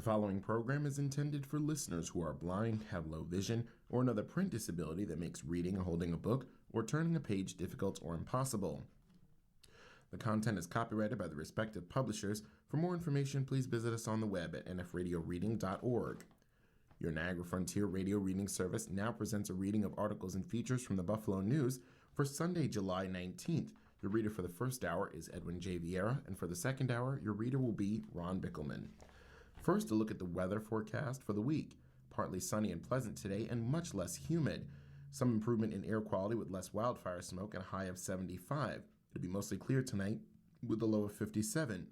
The following program is intended for listeners who are blind, have low vision, or another print disability that makes reading or holding a book or turning a page difficult or impossible. The content is copyrighted by the respective publishers. For more information, please visit us on the web at nfradioreading.org. Your Niagara Frontier Radio Reading Service now presents a reading of articles and features from the Buffalo News for Sunday, July 19th. Your reader for the first hour is Edwin J. Vieira, and for the second hour, your reader will be Ron Bickelman. First, a look at the weather forecast for the week. Partly sunny and pleasant today and much less humid. Some improvement in air quality with less wildfire smoke and a high of 75. It'll be mostly clear tonight with a low of 57.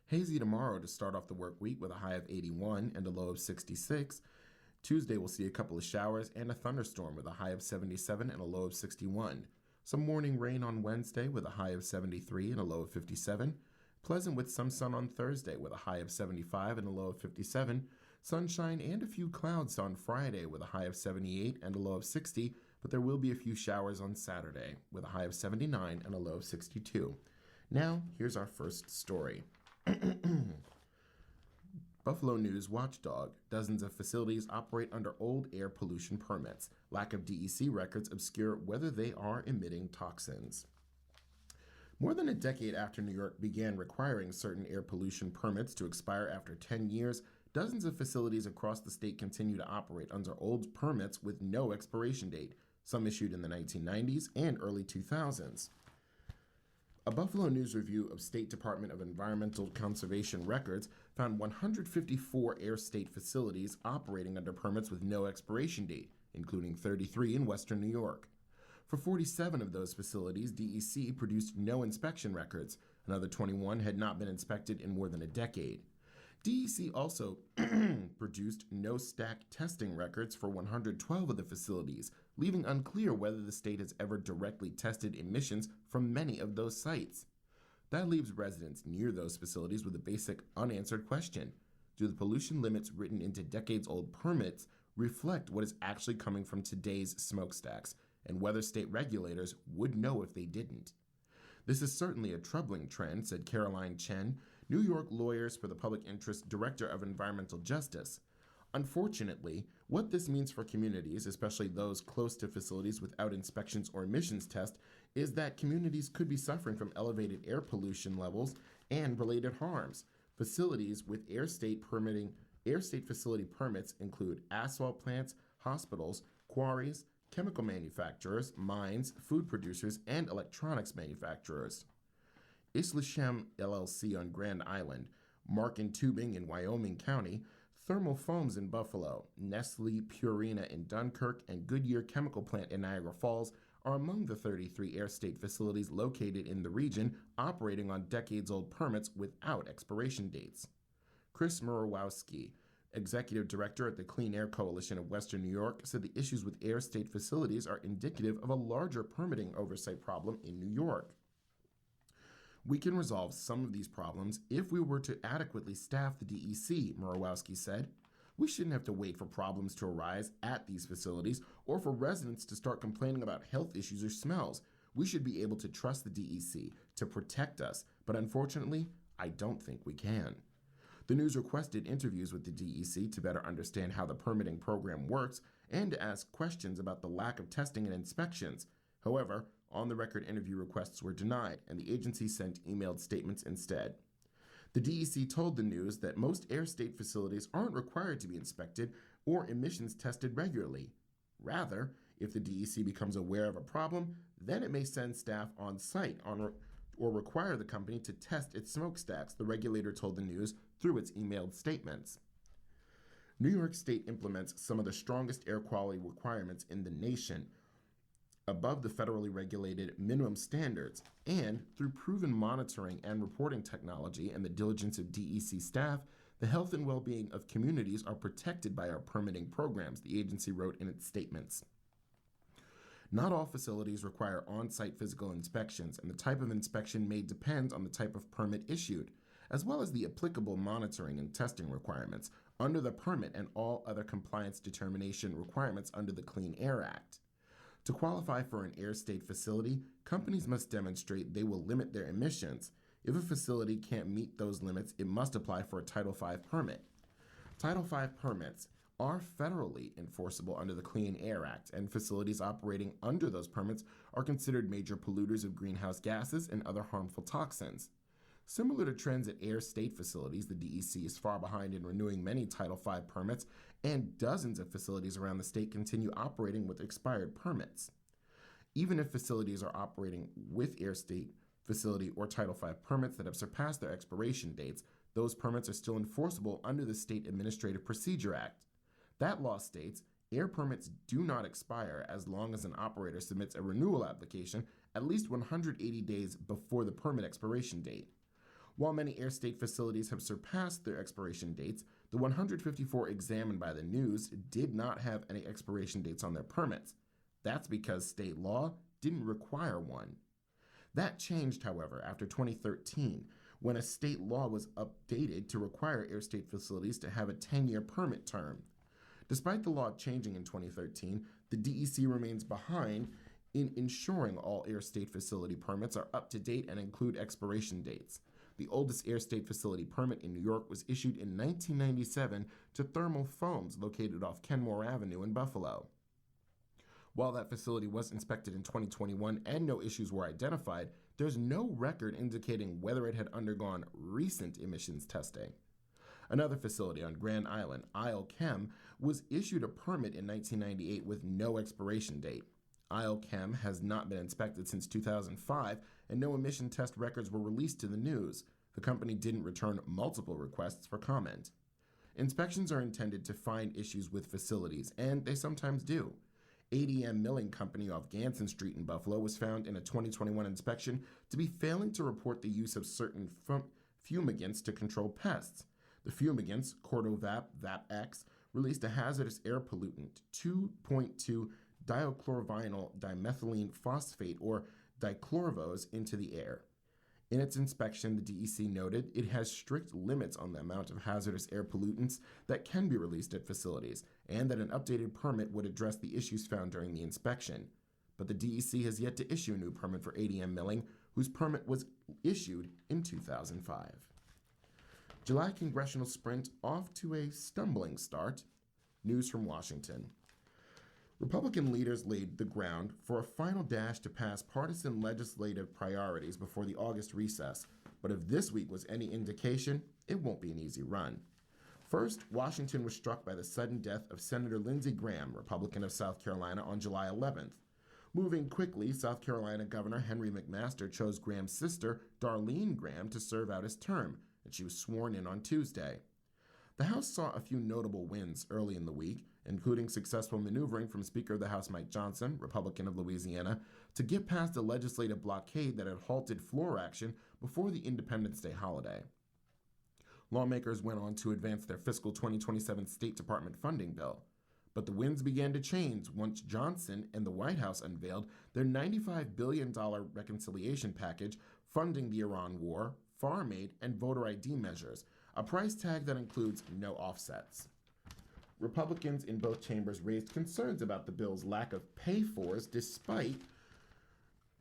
Hazy tomorrow to start off the work week with a high of 81 and a low of 66. Tuesday we'll see a couple of showers and a thunderstorm with a high of 77 and a low of 61. Some morning rain on Wednesday with a high of 73 and a low of 57. Pleasant with some sun on Thursday with a high of 75 and a low of 57. Sunshine and a few clouds on Friday with a high of 78 and a low of 60, but there will be a few showers on Saturday with a high of 79 and a low of 62. Now, here's our first story. Buffalo News watchdog. Dozens of facilities operate under old air pollution permits. Lack of DEC records obscure whether they are emitting toxins. More than a decade after New York began requiring certain air pollution permits to expire after 10 years, dozens of facilities across the state continue to operate under old permits with no expiration date, some issued in the 1990s and early 2000s. A Buffalo News review of State Department of Environmental Conservation records found 154 air state facilities operating under permits with no expiration date, including 33 in western New York. For 47 of those facilities, DEC produced no inspection records. Another 21 had not been inspected in more than a decade. DEC also produced no stack testing records for 112 of the facilities, leaving unclear whether the state has ever directly tested emissions from many of those sites. That leaves residents near those facilities with a basic unanswered question. Do the pollution limits written into decades-old permits reflect what is actually coming from today's smokestacks, and whether state regulators would know if they didn't? This is certainly a troubling trend, said Caroline Chen, New York Lawyers for the Public Interest Director of Environmental Justice. Unfortunately, what this means for communities, especially those close to facilities without inspections or emissions tests, is that communities could be suffering from elevated air pollution levels and related harms. Facilities with air state facility permits include asphalt plants, hospitals, quarries, chemical manufacturers, mines, food producers, and electronics manufacturers. Islashem LLC on Grand Island, Markin Tubing in Wyoming County, Thermal Foams in Buffalo, Nestle Purina in Dunkirk, and Goodyear Chemical Plant in Niagara Falls are among the 33 air state facilities located in the region operating on decades-old permits without expiration dates. Chris Murowski, Executive Director at the Clean Air Coalition of Western New York, said the issues with air state facilities are indicative of a larger permitting oversight problem in New York. We can resolve some of these problems if we were to adequately staff the DEC, Murowski said. We shouldn't have to wait for problems to arise at these facilities or for residents to start complaining about health issues or smells. We should be able to trust the DEC to protect us, but unfortunately, I don't think we can. The news requested interviews with the DEC to better understand how the permitting program works and to ask questions about the lack of testing and inspections. However, on-the-record interview requests were denied, and the agency sent emailed statements instead. The DEC told the news that most air state facilities aren't required to be inspected or emissions tested regularly. Rather, if the DEC becomes aware of a problem, then it may send staff on site or require the company to test its smokestacks, the regulator told the news through its emailed statements. New York State implements some of the strongest air quality requirements in the nation, above the federally regulated minimum standards, and through proven monitoring and reporting technology and the diligence of DEC staff, the health and well-being of communities are protected by our permitting programs, the agency wrote in its statements. Not all facilities require on-site physical inspections, and the type of inspection may depend on the type of permit issued, as well as the applicable monitoring and testing requirements under the permit and all other compliance determination requirements under the Clean Air Act. To qualify for an air state facility, companies must demonstrate they will limit their emissions. If a facility can't meet those limits, it must apply for a Title V permit. Title V permits are federally enforceable under the Clean Air Act, and facilities operating under those permits are considered major polluters of greenhouse gases and other harmful toxins. Similar to trends at air state facilities, the DEC is far behind in renewing many Title V permits, and dozens of facilities around the state continue operating with expired permits. Even if facilities are operating with air state facility or Title V permits that have surpassed their expiration dates, those permits are still enforceable under the State Administrative Procedure Act. That law states air permits do not expire as long as an operator submits a renewal application at least 180 days before the permit expiration date. While many air state facilities have surpassed their expiration dates, the 154 examined by the news did not have any expiration dates on their permits. That's because state law didn't require one. That changed, however, after 2013, when a state law was updated to require air state facilities to have a 10-year permit term. Despite the law changing in 2013, the DEC remains behind in ensuring all air state facility permits are up to date and include expiration dates. The oldest air state facility permit in New York was issued in 1997 to Thermal Foams located off Kenmore Avenue in Buffalo. While that facility was inspected in 2021 and no issues were identified, there's no record indicating whether it had undergone recent emissions testing. Another facility on Grand Island, Isle Chem, was issued a permit in 1998 with no expiration date. Isle Chem has not been inspected since 2005, and no emission test records were released to the news. The company didn't return multiple requests for comment. Inspections are intended to find issues with facilities, and they sometimes do. ADM Milling Company off Ganson Street in Buffalo was found in a 2021 inspection to be failing to report the use of certain fumigants to control pests. The fumigants, Cordovap, VapX, released a hazardous air pollutant, 2.2 diochlorovinyl dimethylene phosphate, or dichlorvos, into the air. In its inspection, the DEC noted it has strict limits on the amount of hazardous air pollutants that can be released at facilities, and that an updated permit would address the issues found during the inspection. But the DEC has yet to issue a new permit for ADM Milling, whose permit was issued in 2005. July congressional sprint off to a stumbling start. News from Washington. Republican leaders laid the ground for a final dash to pass partisan legislative priorities before the August recess, but if this week was any indication, it won't be an easy run. First, Washington was struck by the sudden death of Senator Lindsey Graham, Republican of South Carolina, on July 11th. Moving quickly, South Carolina Governor Henry McMaster chose Graham's sister, Darlene Graham, to serve out his term, and she was sworn in on Tuesday. The House saw a few notable wins early in the week, including successful maneuvering from Speaker of the House Mike Johnson, Republican of Louisiana, to get past a legislative blockade that had halted floor action before the Independence Day holiday. Lawmakers went on to advance their fiscal 2027 State Department funding bill. But the winds began to change once Johnson and the White House unveiled their $95 billion reconciliation package funding the Iran war, farm aid, and voter ID measures, a price tag that includes no offsets. Republicans in both chambers raised concerns about the bill's lack of pay-fors despite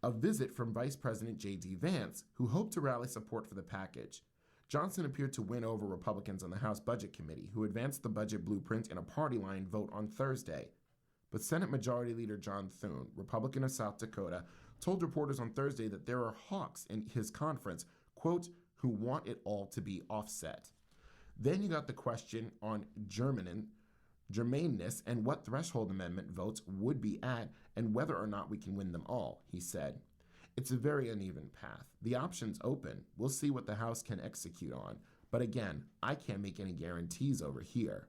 a visit from Vice President J.D. Vance, who hoped to rally support for the package. Johnson appeared to win over Republicans on the House Budget Committee, who advanced the budget blueprint in a party-line vote on Thursday. But Senate Majority Leader John Thune, Republican of South Dakota, told reporters on Thursday that there are hawks in his conference, quote, who want it all to be offset. Then you got the question on germaneness and what threshold amendment votes would be at and whether or not we can win them all, he said. It's a very uneven path. The option's open. We'll see what the House can execute on. But again, I can't make any guarantees over here.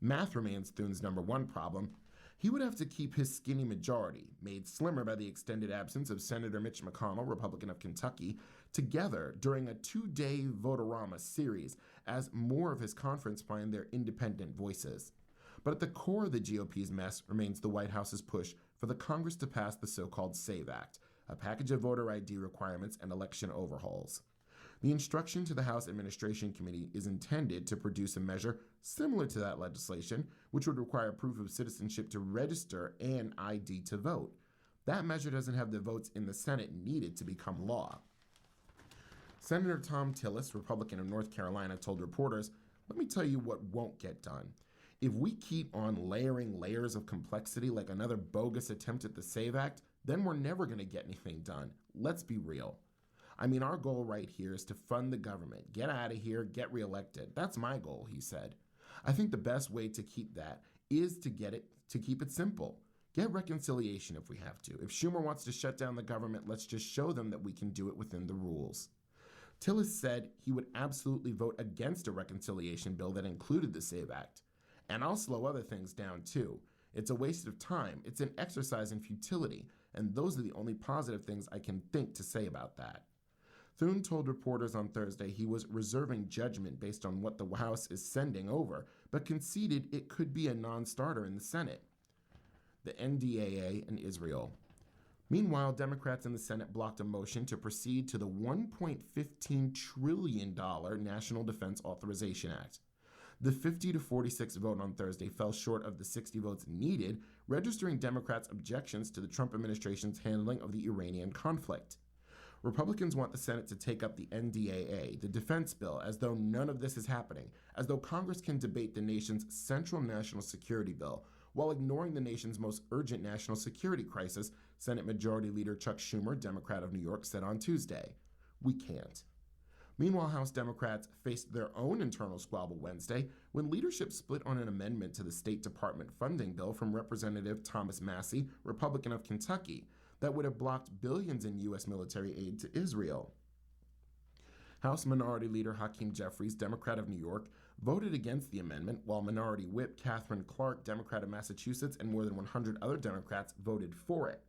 Math remains Thune's number one problem. He would have to keep his skinny majority, made slimmer by the extended absence of Senator Mitch McConnell, Republican of Kentucky, together during a 2-day Votorama series as more of his conference find their independent voices. But at the core of the GOP's mess remains the White House's push for the Congress to pass the so-called SAVE Act, a package of voter ID requirements and election overhauls. The instruction to the House Administration Committee is intended to produce a measure similar to that legislation, which would require proof of citizenship to register and ID to vote. That measure doesn't have the votes in the Senate needed to become law. Senator Tom Tillis, Republican of North Carolina, told reporters, "Let me tell you what won't get done. If we keep on layering layers of complexity like another bogus attempt at the SAVE Act, then we're never going to get anything done. Let's be real. I mean, our goal right here is to fund the government, get out of here, get reelected. That's my goal," he said. "I think the best way to keep that is to keep it simple. Get reconciliation if we have to. If Schumer wants to shut down the government, let's just show them that we can do it within the rules." Tillis said he would absolutely vote against a reconciliation bill that included the SAVE Act. "And I'll slow other things down too. It's a waste of time. It's an exercise in futility, and those are the only positive things I can think to say about that." Thune told reporters on Thursday he was reserving judgment based on what the House is sending over, but conceded it could be a non-starter in the Senate. The NDAA and Israel. Meanwhile, Democrats in the Senate blocked a motion to proceed to the $1.15 trillion National Defense Authorization Act. The 50-46 vote on Thursday fell short of the 60 votes needed, registering Democrats' objections to the Trump administration's handling of the Iranian conflict. Republicans want the Senate to take up the NDAA, the defense bill, as though none of this is happening, as though Congress can debate the nation's central national security bill, while ignoring the nation's most urgent national security crisis, Senate Majority Leader Chuck Schumer, Democrat of New York, said on Tuesday. "We can't." Meanwhile, House Democrats faced their own internal squabble Wednesday when leadership split on an amendment to the State Department funding bill from Representative Thomas Massie, Republican of Kentucky, that would have blocked billions in U.S. military aid to Israel. House Minority Leader Hakeem Jeffries, Democrat of New York, voted against the amendment, while Minority Whip Katherine Clark, Democrat of Massachusetts, and more than 100 other Democrats voted for it.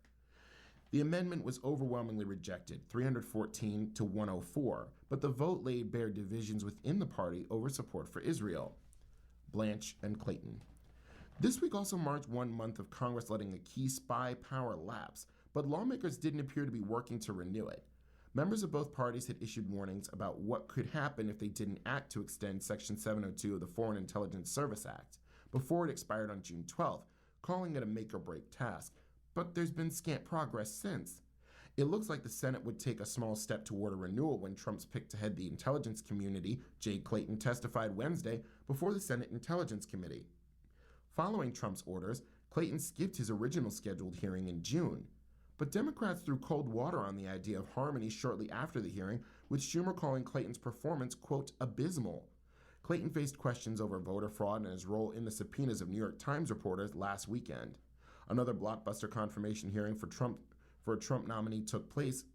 The amendment was overwhelmingly rejected, 314 to 104, but the vote laid bare divisions within the party over support for Israel. Blanche and Clayton. This week also marked 1 month of Congress letting a key spy power lapse, but lawmakers didn't appear to be working to renew it. Members of both parties had issued warnings about what could happen if they didn't act to extend Section 702 of the Foreign Intelligence Service Act before it expired on June 12th, calling it a make-or-break task. But there's been scant progress since. It looks like the Senate would take a small step toward a renewal when Trump's pick to head the intelligence community, Jay Clayton, testified Wednesday before the Senate Intelligence Committee. Following Trump's orders, Clayton skipped his original scheduled hearing in June. But Democrats threw cold water on the idea of harmony shortly after the hearing, with Schumer calling Clayton's performance, quote, abysmal. Clayton faced questions over voter fraud and his role in the subpoenas of New York Times reporters last weekend. Another blockbuster confirmation hearing for a Trump nominee took place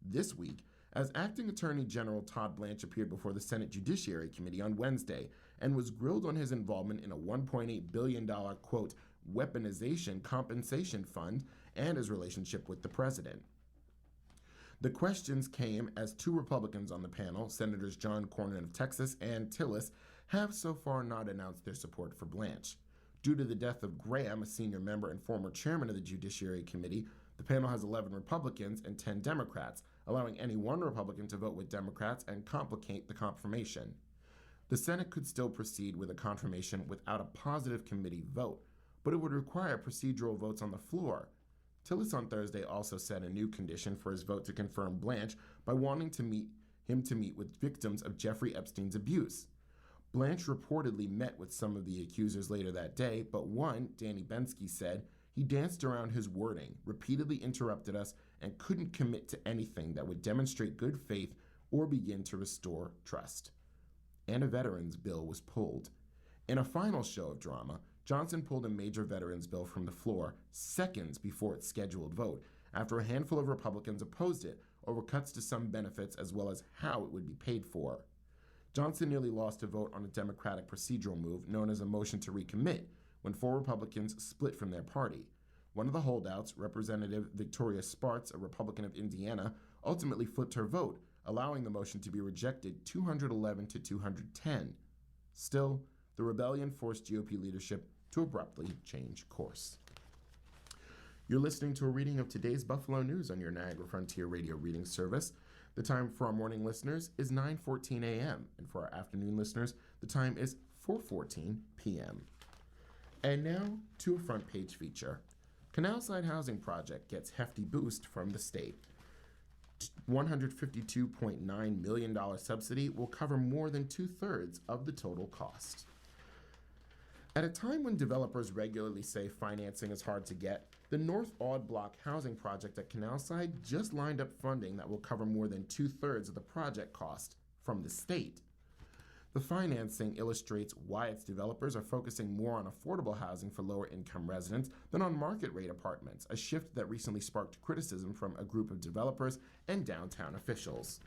this week, as Acting Attorney General Todd Blanche appeared before the Senate Judiciary Committee on Wednesday and was grilled on his involvement in a $1.8 billion, quote, weaponization compensation fund and his relationship with the president. The questions came as 2 Republicans on the panel, Senators John Cornyn of Texas and Tillis, have so far not announced their support for Blanche. Due to the death of Graham, a senior member and former chairman of the Judiciary Committee, the panel has 11 Republicans and 10 Democrats, allowing any one Republican to vote with Democrats and complicate the confirmation. The Senate could still proceed with a confirmation without a positive committee vote, but it would require procedural votes on the floor. Tillis on Thursday also set a new condition for his vote to confirm Blanche by wanting him to meet with victims of Jeffrey Epstein's abuse. Blanche reportedly met with some of the accusers later that day, but one, Danny Bensky, said he danced around his wording, repeatedly interrupted us, and couldn't commit to anything that would demonstrate good faith or begin to restore trust. And a veterans bill was pulled. In a final show of drama, Johnson pulled a major veterans bill from the floor seconds before its scheduled vote, after a handful of Republicans opposed it over cuts to some benefits as well as how it would be paid for. Johnson nearly lost a vote on a Democratic procedural move known as a motion to recommit when 4 Republicans split from their party. One of the holdouts, Representative Victoria Spartz, a Republican of Indiana, ultimately flipped her vote, allowing the motion to be rejected 211 to 210. Still, the rebellion forced GOP leadership to abruptly change course. You're listening to a reading of today's Buffalo News on your Niagara Frontier Radio reading service. The time for our morning listeners is 9:14 a.m., and for our afternoon listeners, the time is 4:14 p.m. And now to a front page feature. Canal Side Housing Project gets hefty boost from the state. $152.9 million subsidy will cover more than two-thirds of the total cost. At a time when developers regularly say financing is hard to get, the North Aud Block housing project at Canalside just lined up funding that will cover more than two-thirds of the project cost from the state. The financing illustrates why its developers are focusing more on affordable housing for lower-income residents than on market-rate apartments, a shift that recently sparked criticism from a group of developers and downtown officials.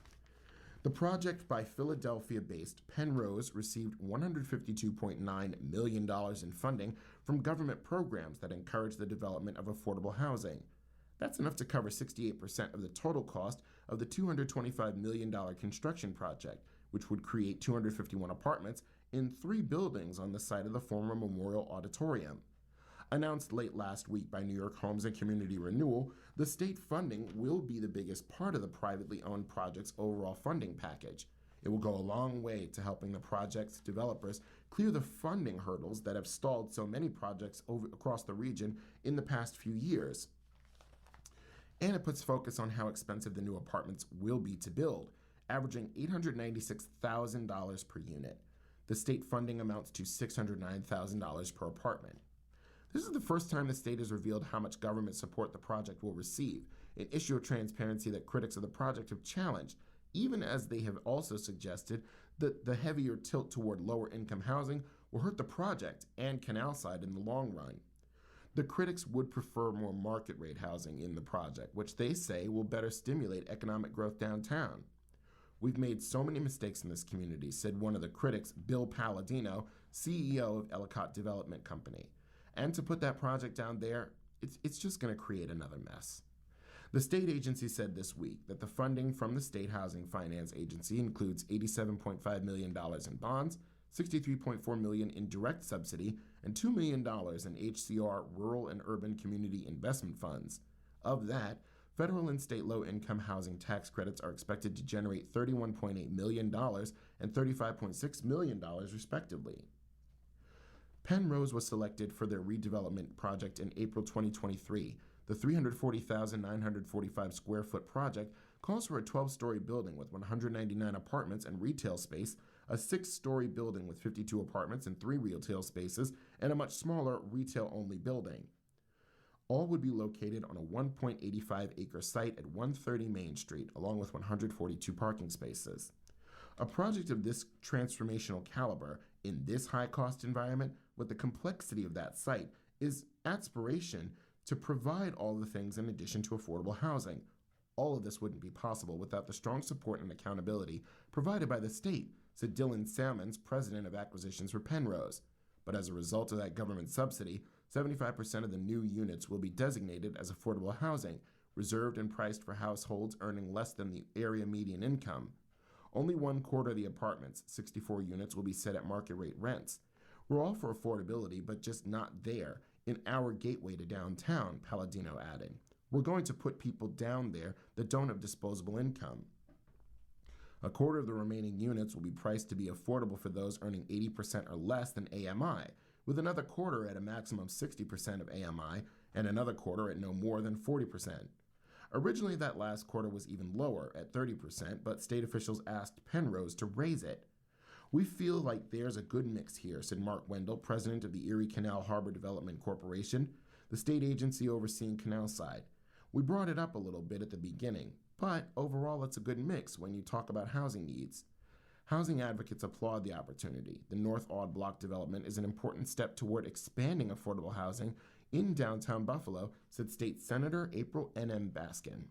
The project by Philadelphia-based Penrose received $152.9 million in funding from government programs that encourage the development of affordable housing. That's enough to cover 68% of the total cost of the $225 million construction project, which would create 251 apartments in 3 buildings on the site of the former Memorial Auditorium. Announced late last week by New York Homes and Community Renewal, the state funding will be the biggest part of the privately owned project's overall funding package. It will go a long way to helping the project's developers clear the funding hurdles that have stalled so many projects across the region in the past few years. And it puts focus on how expensive the new apartments will be to build, averaging $896,000 per unit. The state funding amounts to $609,000 per apartment. This is the first time the state has revealed how much government support the project will receive, an issue of transparency that critics of the project have challenged, even as they have also suggested that the heavier tilt toward lower-income housing will hurt the project and Canalside in the long run. The critics would prefer more market-rate housing in the project, which they say will better stimulate economic growth downtown. "We've made so many mistakes in this community," said one of the critics, Bill Palladino, CEO of Ellicott Development Company. And to put that project down there, it's just going to create another mess. The state agency said this week that the funding from the State Housing Finance Agency includes $87.5 million in bonds, $63.4 million in direct subsidy, and $2 million in HCR Rural and Urban Community Investment Funds. Of that, federal and state low-income housing tax credits are expected to generate $31.8 million and $35.6 million, respectively. Penrose was selected for their redevelopment project in April 2023. The 340,945 square foot project calls for a 12-story building with 199 apartments and retail space, a 6-story building with 52 apartments and 3 retail spaces, and a much smaller retail-only building. All would be located on a 1.85-acre site at 130 Main Street, along with 142 parking spaces. A project of this transformational caliber, in this high-cost environment, with the complexity of that site, is aspiration to provide all the things in addition to affordable housing. All of this wouldn't be possible without the strong support and accountability provided by the state, said Dylan Salmons, president of acquisitions for Penrose. But as a result of that government subsidy, 75% of the new units will be designated as affordable housing, reserved and priced for households earning less than the area median income. Only 1/4 of the apartments, 64 units, will be set at market rate rents. "We're all for affordability, but just not there, in our gateway to downtown," Palladino added. "We're going to put people down there that don't have disposable income." 1/4 of the remaining units will be priced to be affordable for those earning 80% or less than AMI, with another 1/4 at a maximum 60% of AMI and another 1/4 at no more than 40%. Originally, that last 1/4 was even lower, at 30%, but state officials asked Penrose to raise it. "We feel like there's a good mix here," said Mark Wendell, president of the Erie Canal Harbor Development Corporation, the state agency overseeing Canalside. "We brought it up a little bit at the beginning, but overall it's a good mix when you talk about housing needs." Housing advocates applaud the opportunity. The North Aud Block development is an important step toward expanding affordable housing in downtown Buffalo, said State Senator April N.M. Baskin.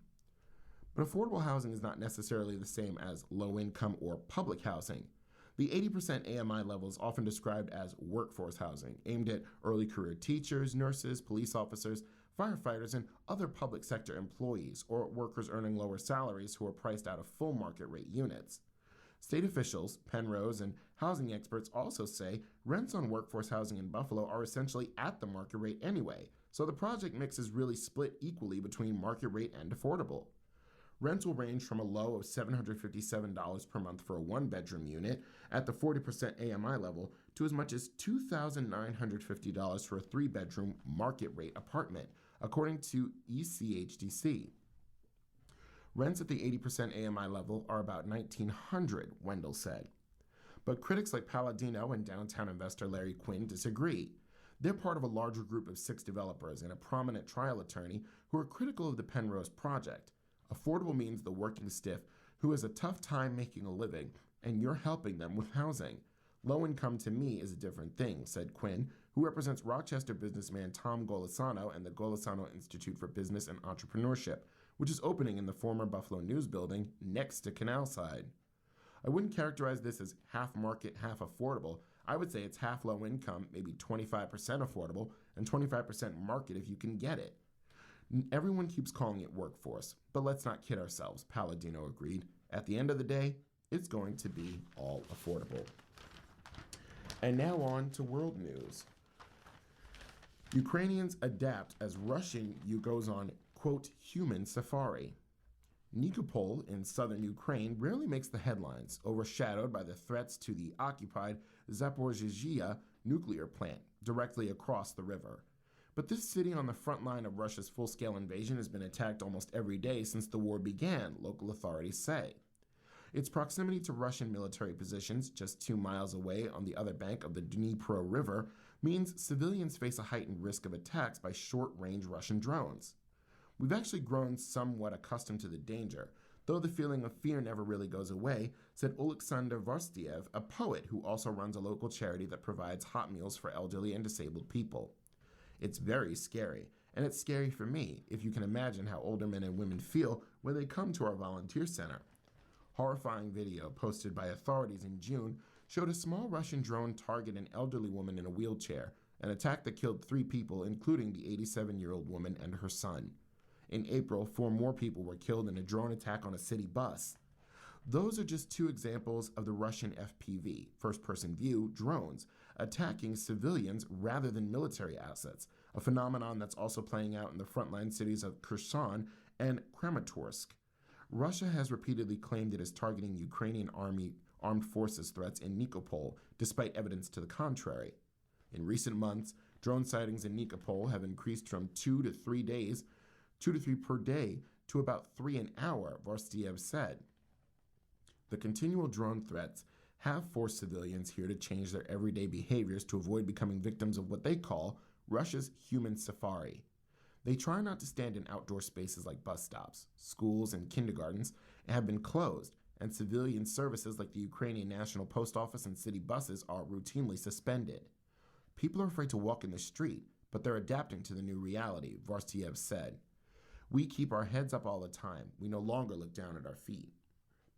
But affordable housing is not necessarily the same as low-income or public housing. The 80% AMI level is often described as workforce housing, aimed at early career teachers, nurses, police officers, firefighters, and other public sector employees, or workers earning lower salaries who are priced out of full market rate units. State officials, Penrose, and housing experts also say rents on workforce housing in Buffalo are essentially at the market rate anyway, so the project mix is really split equally between market rate and affordable. Rents will range from a low of $757 per month for a 1-bedroom unit at the 40% AMI level to as much as $2,950 for a 3-bedroom market rate apartment, according to ECHDC. Rents at the 80% AMI level are about $1,900, Wendell said. But critics like Palladino and downtown investor Larry Quinn disagree. They're part of a larger group of 6 developers and a prominent trial attorney who are critical of the Penrose project. Affordable means the working stiff who has a tough time making a living, and you're helping them with housing. Low income to me is a different thing, said Quinn, who represents Rochester businessman Tom Golisano and the Golisano Institute for Business and Entrepreneurship, which is opening in the former Buffalo News building next to Canalside. I wouldn't characterize this as half market, half affordable. I would say it's half low income, maybe 25% affordable, and 25% market if you can get it. Everyone keeps calling it workforce, but let's not kid ourselves, Palladino agreed. At the end of the day, it's going to be all affordable. And now on to world news. Ukrainians adapt as Russian goes on, quote, human safari. Nikopol in southern Ukraine rarely makes the headlines, overshadowed by the threats to the occupied Zaporizhzhia nuclear plant directly across the river. But this city on the front line of Russia's full-scale invasion has been attacked almost every day since the war began, local authorities say. Its proximity to Russian military positions, just 2 miles away on the other bank of the Dnipro River, means civilians face a heightened risk of attacks by short-range Russian drones. We've actually grown somewhat accustomed to the danger, though the feeling of fear never really goes away, said Oleksandr Vorstiev, a poet who also runs a local charity that provides hot meals for elderly and disabled people. It's very scary, and it's scary for me, if you can imagine how older men and women feel when they come to our volunteer center. Horrifying video posted by authorities in June showed a small Russian drone target an elderly woman in a wheelchair, an attack that killed 3 people, including the 87-year-old woman and her son. In April, 4 more people were killed in a drone attack on a city bus. Those are just 2 examples of the Russian FPV, first-person view, drones, attacking civilians rather than military assets, a phenomenon that's also playing out in the frontline cities of Kherson and Kramatorsk. Russia has repeatedly claimed it is targeting Ukrainian armed forces threats in Nikopol, despite evidence to the contrary. In recent months, drone sightings in Nikopol have increased from 2 to 3 per day, to about 3 an hour, Vorstiev said. The continual drone threats have forced civilians here to change their everyday behaviors to avoid becoming victims of what they call Russia's human safari. They try not to stand in outdoor spaces like bus stops, schools, and kindergartens have been closed, and civilian services like the Ukrainian National Post Office and city buses are routinely suspended. People are afraid to walk in the street, but they're adapting to the new reality, Vorstiev said. We keep our heads up all the time. We no longer look down at our feet.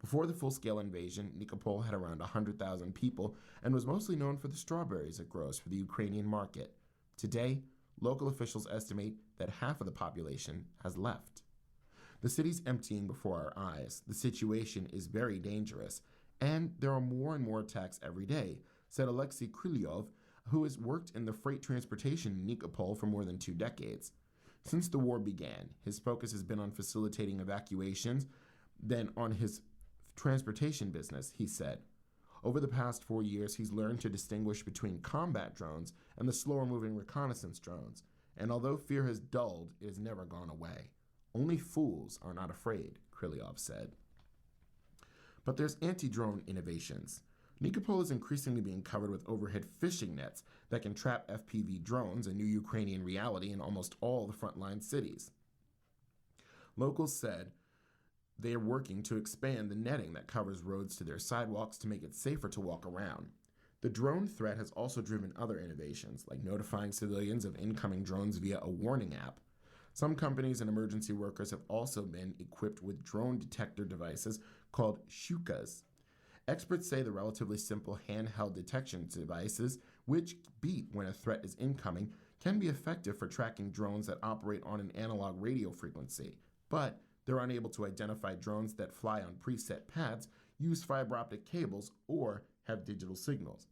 Before the full-scale invasion, Nikopol had around 100,000 people and was mostly known for the strawberries it grows for the Ukrainian market. Today, local officials estimate that half of the population has left. The city's emptying before our eyes. The situation is very dangerous, and there are more and more attacks every day, said Alexei Krylyov, who has worked in the freight transportation in Nikopol for more than 2 decades. Since the war began, his focus has been on facilitating evacuations, then on his transportation business, he said. Over the past 4 years, he's learned to distinguish between combat drones and the slower-moving reconnaissance drones, and although fear has dulled, it has never gone away. Only fools are not afraid, Krylyov said. But there's anti-drone innovations. Nikopol is increasingly being covered with overhead fishing nets that can trap FPV drones, a new Ukrainian reality in almost all the frontline cities. Locals said they are working to expand the netting that covers roads to their sidewalks to make it safer to walk around. The drone threat has also driven other innovations, like notifying civilians of incoming drones via a warning app. Some companies and emergency workers have also been equipped with drone detector devices called Shukas. Experts say the relatively simple handheld detection devices, which beep when a threat is incoming, can be effective for tracking drones that operate on an analog radio frequency, but they're unable to identify drones that fly on preset paths, use fiber optic cables, or have digital signals.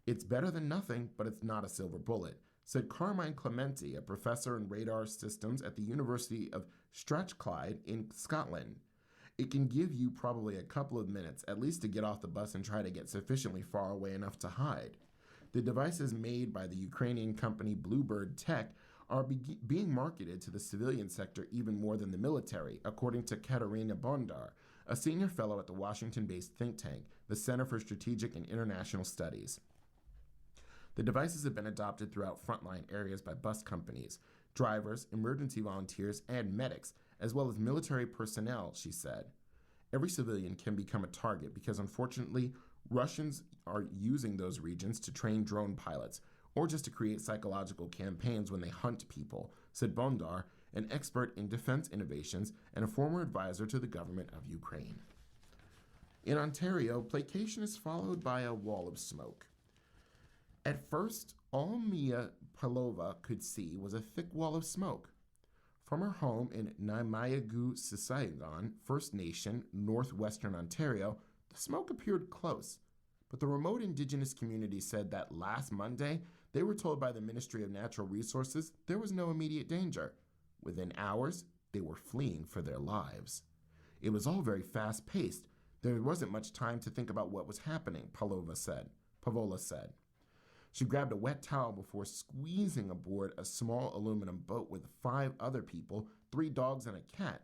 It's better than nothing, but it's not a silver bullet, said Carmine Clementi, a professor in radar systems at the University of Strathclyde in Scotland. It can give you probably a couple of minutes, at least to get off the bus and try to get sufficiently far away enough to hide. The devices made by the Ukrainian company Bluebird Tech are being marketed to the civilian sector even more than the military, according to Katarina Bondar, a senior fellow at the Washington-based think tank, the Center for Strategic and International Studies. The devices have been adopted throughout frontline areas by bus companies, drivers, emergency volunteers, and medics, as well as military personnel, she said. Every civilian can become a target because, unfortunately, Russians are using those regions to train drone pilots or just to create psychological campaigns when they hunt people, said Bondar, an expert in defense innovations and a former advisor to the government of Ukraine. In Ontario, placation is followed by a wall of smoke. At first, all Mia Pavlova could see was a thick wall of smoke. From her home in Namayagu-Sisagan, First Nation, northwestern Ontario, the smoke appeared close. But the remote Indigenous community said that last Monday, they were told by the Ministry of Natural Resources there was no immediate danger. Within hours, they were fleeing for their lives. It was all very fast-paced. There wasn't much time to think about what was happening, Pavlova said. She grabbed a wet towel before squeezing aboard a small aluminum boat with 5 other people, 3 dogs and a cat.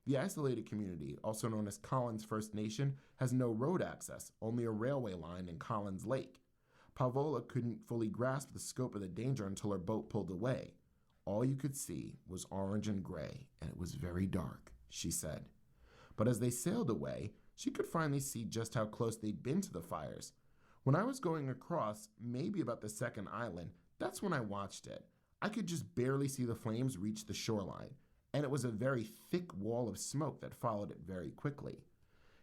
The isolated community, also known as Collins First Nation, has no road access, only a railway line in Collins Lake. Pavlova couldn't fully grasp the scope of the danger until her boat pulled away. All you could see was orange and gray, and it was very dark, she said. But as they sailed away, she could finally see just how close they'd been to the fires. When I was going across, maybe about the second island, that's when I watched it. I could just barely see the flames reach the shoreline, and it was a very thick wall of smoke that followed it very quickly.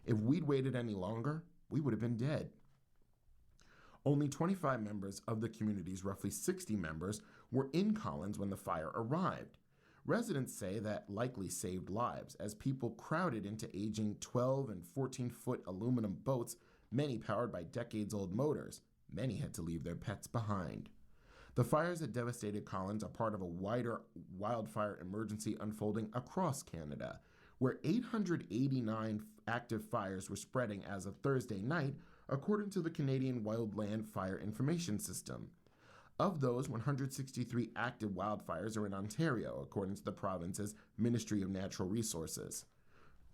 If we'd waited any longer, we would have been dead. Only 25 members of the community's roughly 60 members were in Collins when the fire arrived. Residents say that likely saved lives as people crowded into aging 12 and 14-foot aluminum boats, many powered by decades-old motors. Many had to leave their pets behind. The fires that devastated Collins are part of a wider wildfire emergency unfolding across Canada, where 889 active fires were spreading as of Thursday night, according to the Canadian Wildland Fire Information System. Of those, 163 active wildfires are in Ontario, according to the province's Ministry of Natural Resources.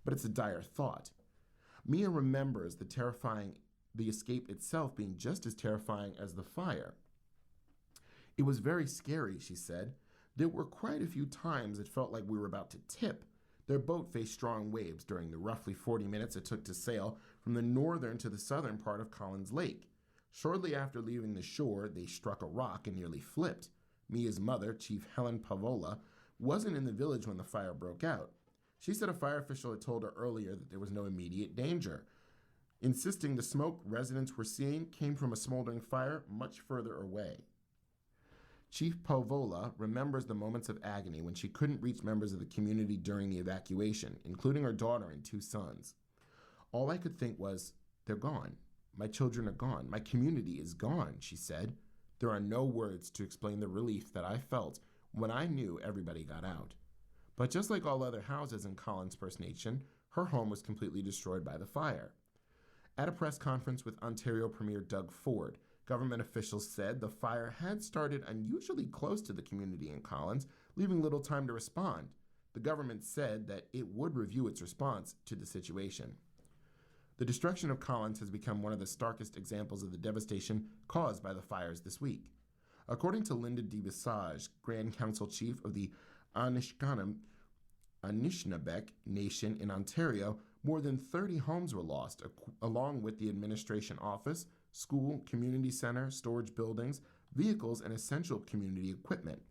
But it's a dire thought. Mia remembers the escape itself being just as terrifying as the fire. It was very scary, she said. There were quite a few times it felt like we were about to tip. Their boat faced strong waves during the roughly 40 minutes it took to sail from the northern to the southern part of Collins Lake. Shortly after leaving the shore, they struck a rock and nearly flipped. Mia's mother, Chief Helen Pavlova, wasn't in the village when the fire broke out. She said a fire official had told her earlier that there was no immediate danger, insisting the smoke residents were seeing came from a smoldering fire much further away. Chief Pavlova remembers the moments of agony when she couldn't reach members of the community during the evacuation, including her daughter and 2 sons. All I could think was, they're gone. My children are gone. My community is gone, she said. There are no words to explain the relief that I felt when I knew everybody got out. But just like all other houses in Collins First Nation, her home was completely destroyed by the fire. At a press conference with Ontario Premier Doug Ford, government officials said the fire had started unusually close to the community in Collins, leaving little time to respond. The government said that it would review its response to the situation. The destruction of Collins has become one of the starkest examples of the devastation caused by the fires this week. According to Linda DeBisage, Grand Council Chief of the Anishinaabe Nation in Ontario, more than 30 homes were lost, along with the administration office, school, community center, storage buildings, vehicles, and essential community equipment.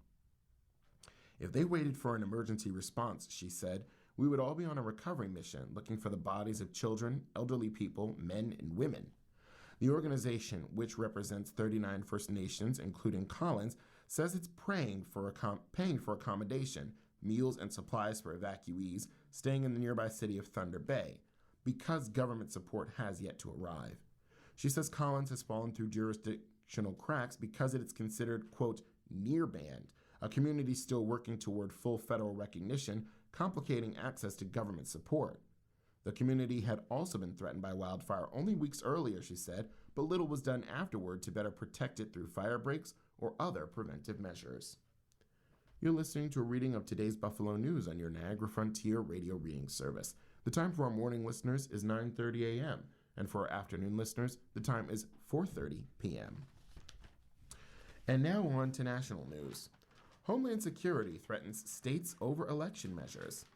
If they waited for an emergency response, she said, we would all be on a recovery mission looking for the bodies of children, elderly people, men, and women. The organization, which represents 39 First Nations, including Collins, says it's paying for accommodation, meals, and supplies for evacuees staying in the nearby city of Thunder Bay, because government support has yet to arrive. She says Collins has fallen through jurisdictional cracks because it is considered, quote, near band, a community still working toward full federal recognition, complicating access to government support. The community had also been threatened by wildfire only weeks earlier, she said, but little was done afterward to better protect it through fire breaks or other preventive measures. You're listening to a reading of today's Buffalo News on your Niagara Frontier radio reading service. The time for our morning listeners is 9:30 a.m., and for our afternoon listeners, the time is 4:30 p.m. And now on to national news. Homeland Security threatens states over election measures.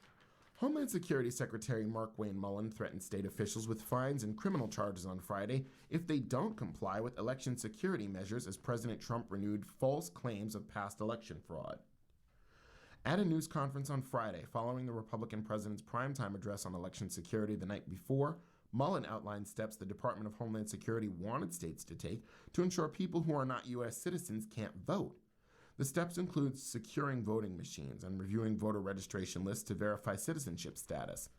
Homeland Security Secretary Markwayne Mullin threatened state officials with fines and criminal charges on Friday if they don't comply with election security measures as President Trump renewed false claims of past election fraud. At a news conference on Friday, following the Republican president's primetime address on election security the night before, Mullin outlined steps the Department of Homeland Security wanted states to take to ensure people who are not U.S. citizens can't vote. The steps include securing voting machines and reviewing voter registration lists to verify citizenship status.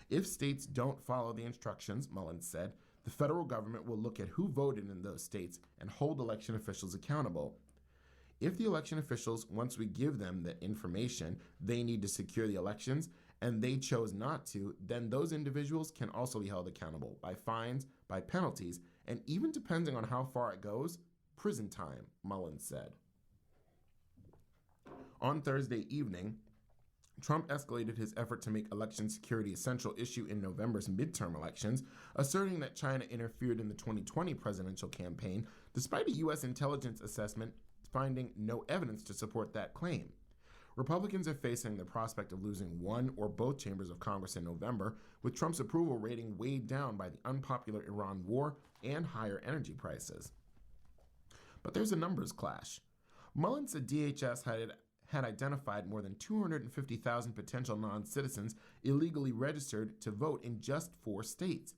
If states don't follow the instructions, Mullin said, the federal government will look at who voted in those states and hold election officials accountable. If the election officials, once we give them the information they need to secure the elections, and they chose not to, then those individuals can also be held accountable by fines, by penalties, and even depending on how far it goes, prison time, Mullin said. On Thursday evening, Trump escalated his effort to make election security a central issue in November's midterm elections, asserting that China interfered in the 2020 presidential campaign, despite a U.S. intelligence assessment finding no evidence to support that claim. Republicans are facing the prospect of losing one or both chambers of Congress in November, with Trump's approval rating weighed down by the unpopular Iran war and higher energy prices. But there's a numbers clash. Mullin said DHS had identified more than 250,000 potential non-citizens illegally registered to vote in just 4 states.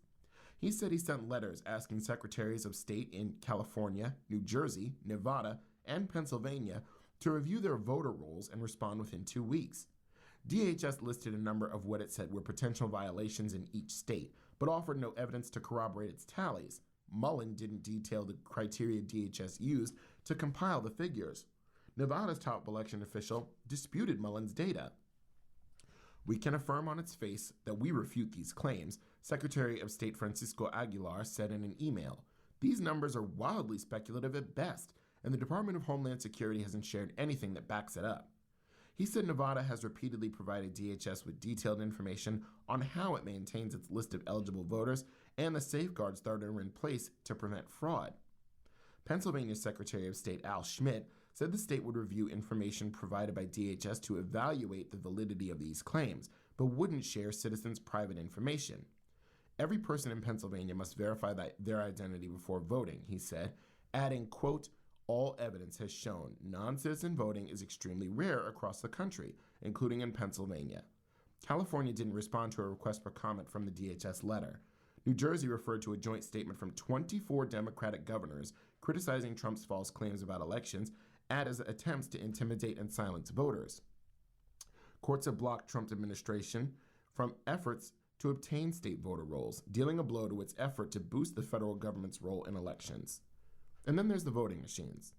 He said he sent letters asking secretaries of state in California, New Jersey, Nevada, and Pennsylvania to review their voter rolls and respond within 2 weeks. DHS listed a number of what it said were potential violations in each state, but offered no evidence to corroborate its tallies. Mullin didn't detail the criteria DHS used to compile the figures. Nevada's top election official disputed Mullin's data. We can affirm on its face that we refute these claims, Secretary of State Francisco Aguilar said in an email. These numbers are wildly speculative at best, and the Department of Homeland Security hasn't shared anything that backs it up. He said Nevada has repeatedly provided DHS with detailed information on how it maintains its list of eligible voters and the safeguards that are in place to prevent fraud. Pennsylvania Secretary of State Al Schmidt said the state would review information provided by DHS to evaluate the validity of these claims, but wouldn't share citizens' private information. Every person in Pennsylvania must verify their identity before voting, he said, adding, quote, all evidence has shown non-citizen voting is extremely rare across the country, including in Pennsylvania. California didn't respond to a request for comment from the DHS letter. New Jersey referred to a joint statement from 24 Democratic governors criticizing Trump's false claims about elections as attempts to intimidate and silence voters. Courts have blocked Trump's administration from efforts to obtain state voter rolls, dealing a blow to its effort to boost the federal government's role in elections. And then there's the voting machines.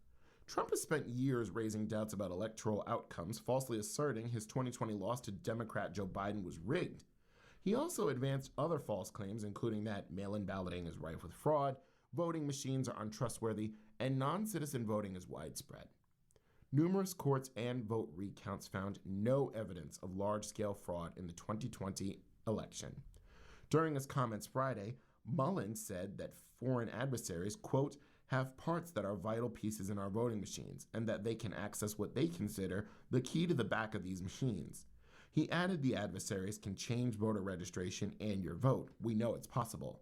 Trump has spent years raising doubts about electoral outcomes, falsely asserting his 2020 loss to Democrat Joe Biden was rigged. He also advanced other false claims, including that mail-in balloting is rife with fraud, voting machines are untrustworthy, and non-citizen voting is widespread. Numerous courts and vote recounts found no evidence of large-scale fraud in the 2020 election. During his comments Friday, Mullin said that foreign adversaries, quote, have parts that are vital pieces in our voting machines and that they can access what they consider the key to the back of these machines. He added the adversaries can change voter registration and your vote. We know it's possible.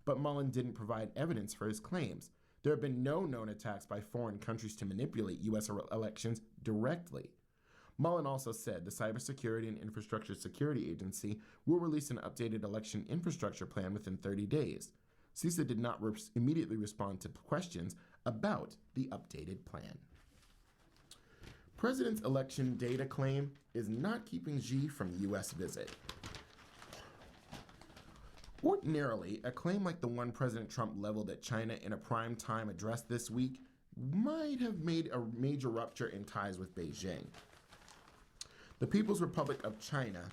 But Mullin didn't provide evidence for his claims. There have been no known attacks by foreign countries to manipulate U.S. elections directly. Mullin also said the Cybersecurity and Infrastructure Security Agency will release an updated election infrastructure plan within 30 days. CISA did not immediately respond to questions about the updated plan. President's election data claim is not keeping Xi from U.S. visit. Ordinarily, a claim like the one President Trump leveled at China in a prime-time address this week might have made a major rupture in ties with Beijing. The People's Republic of China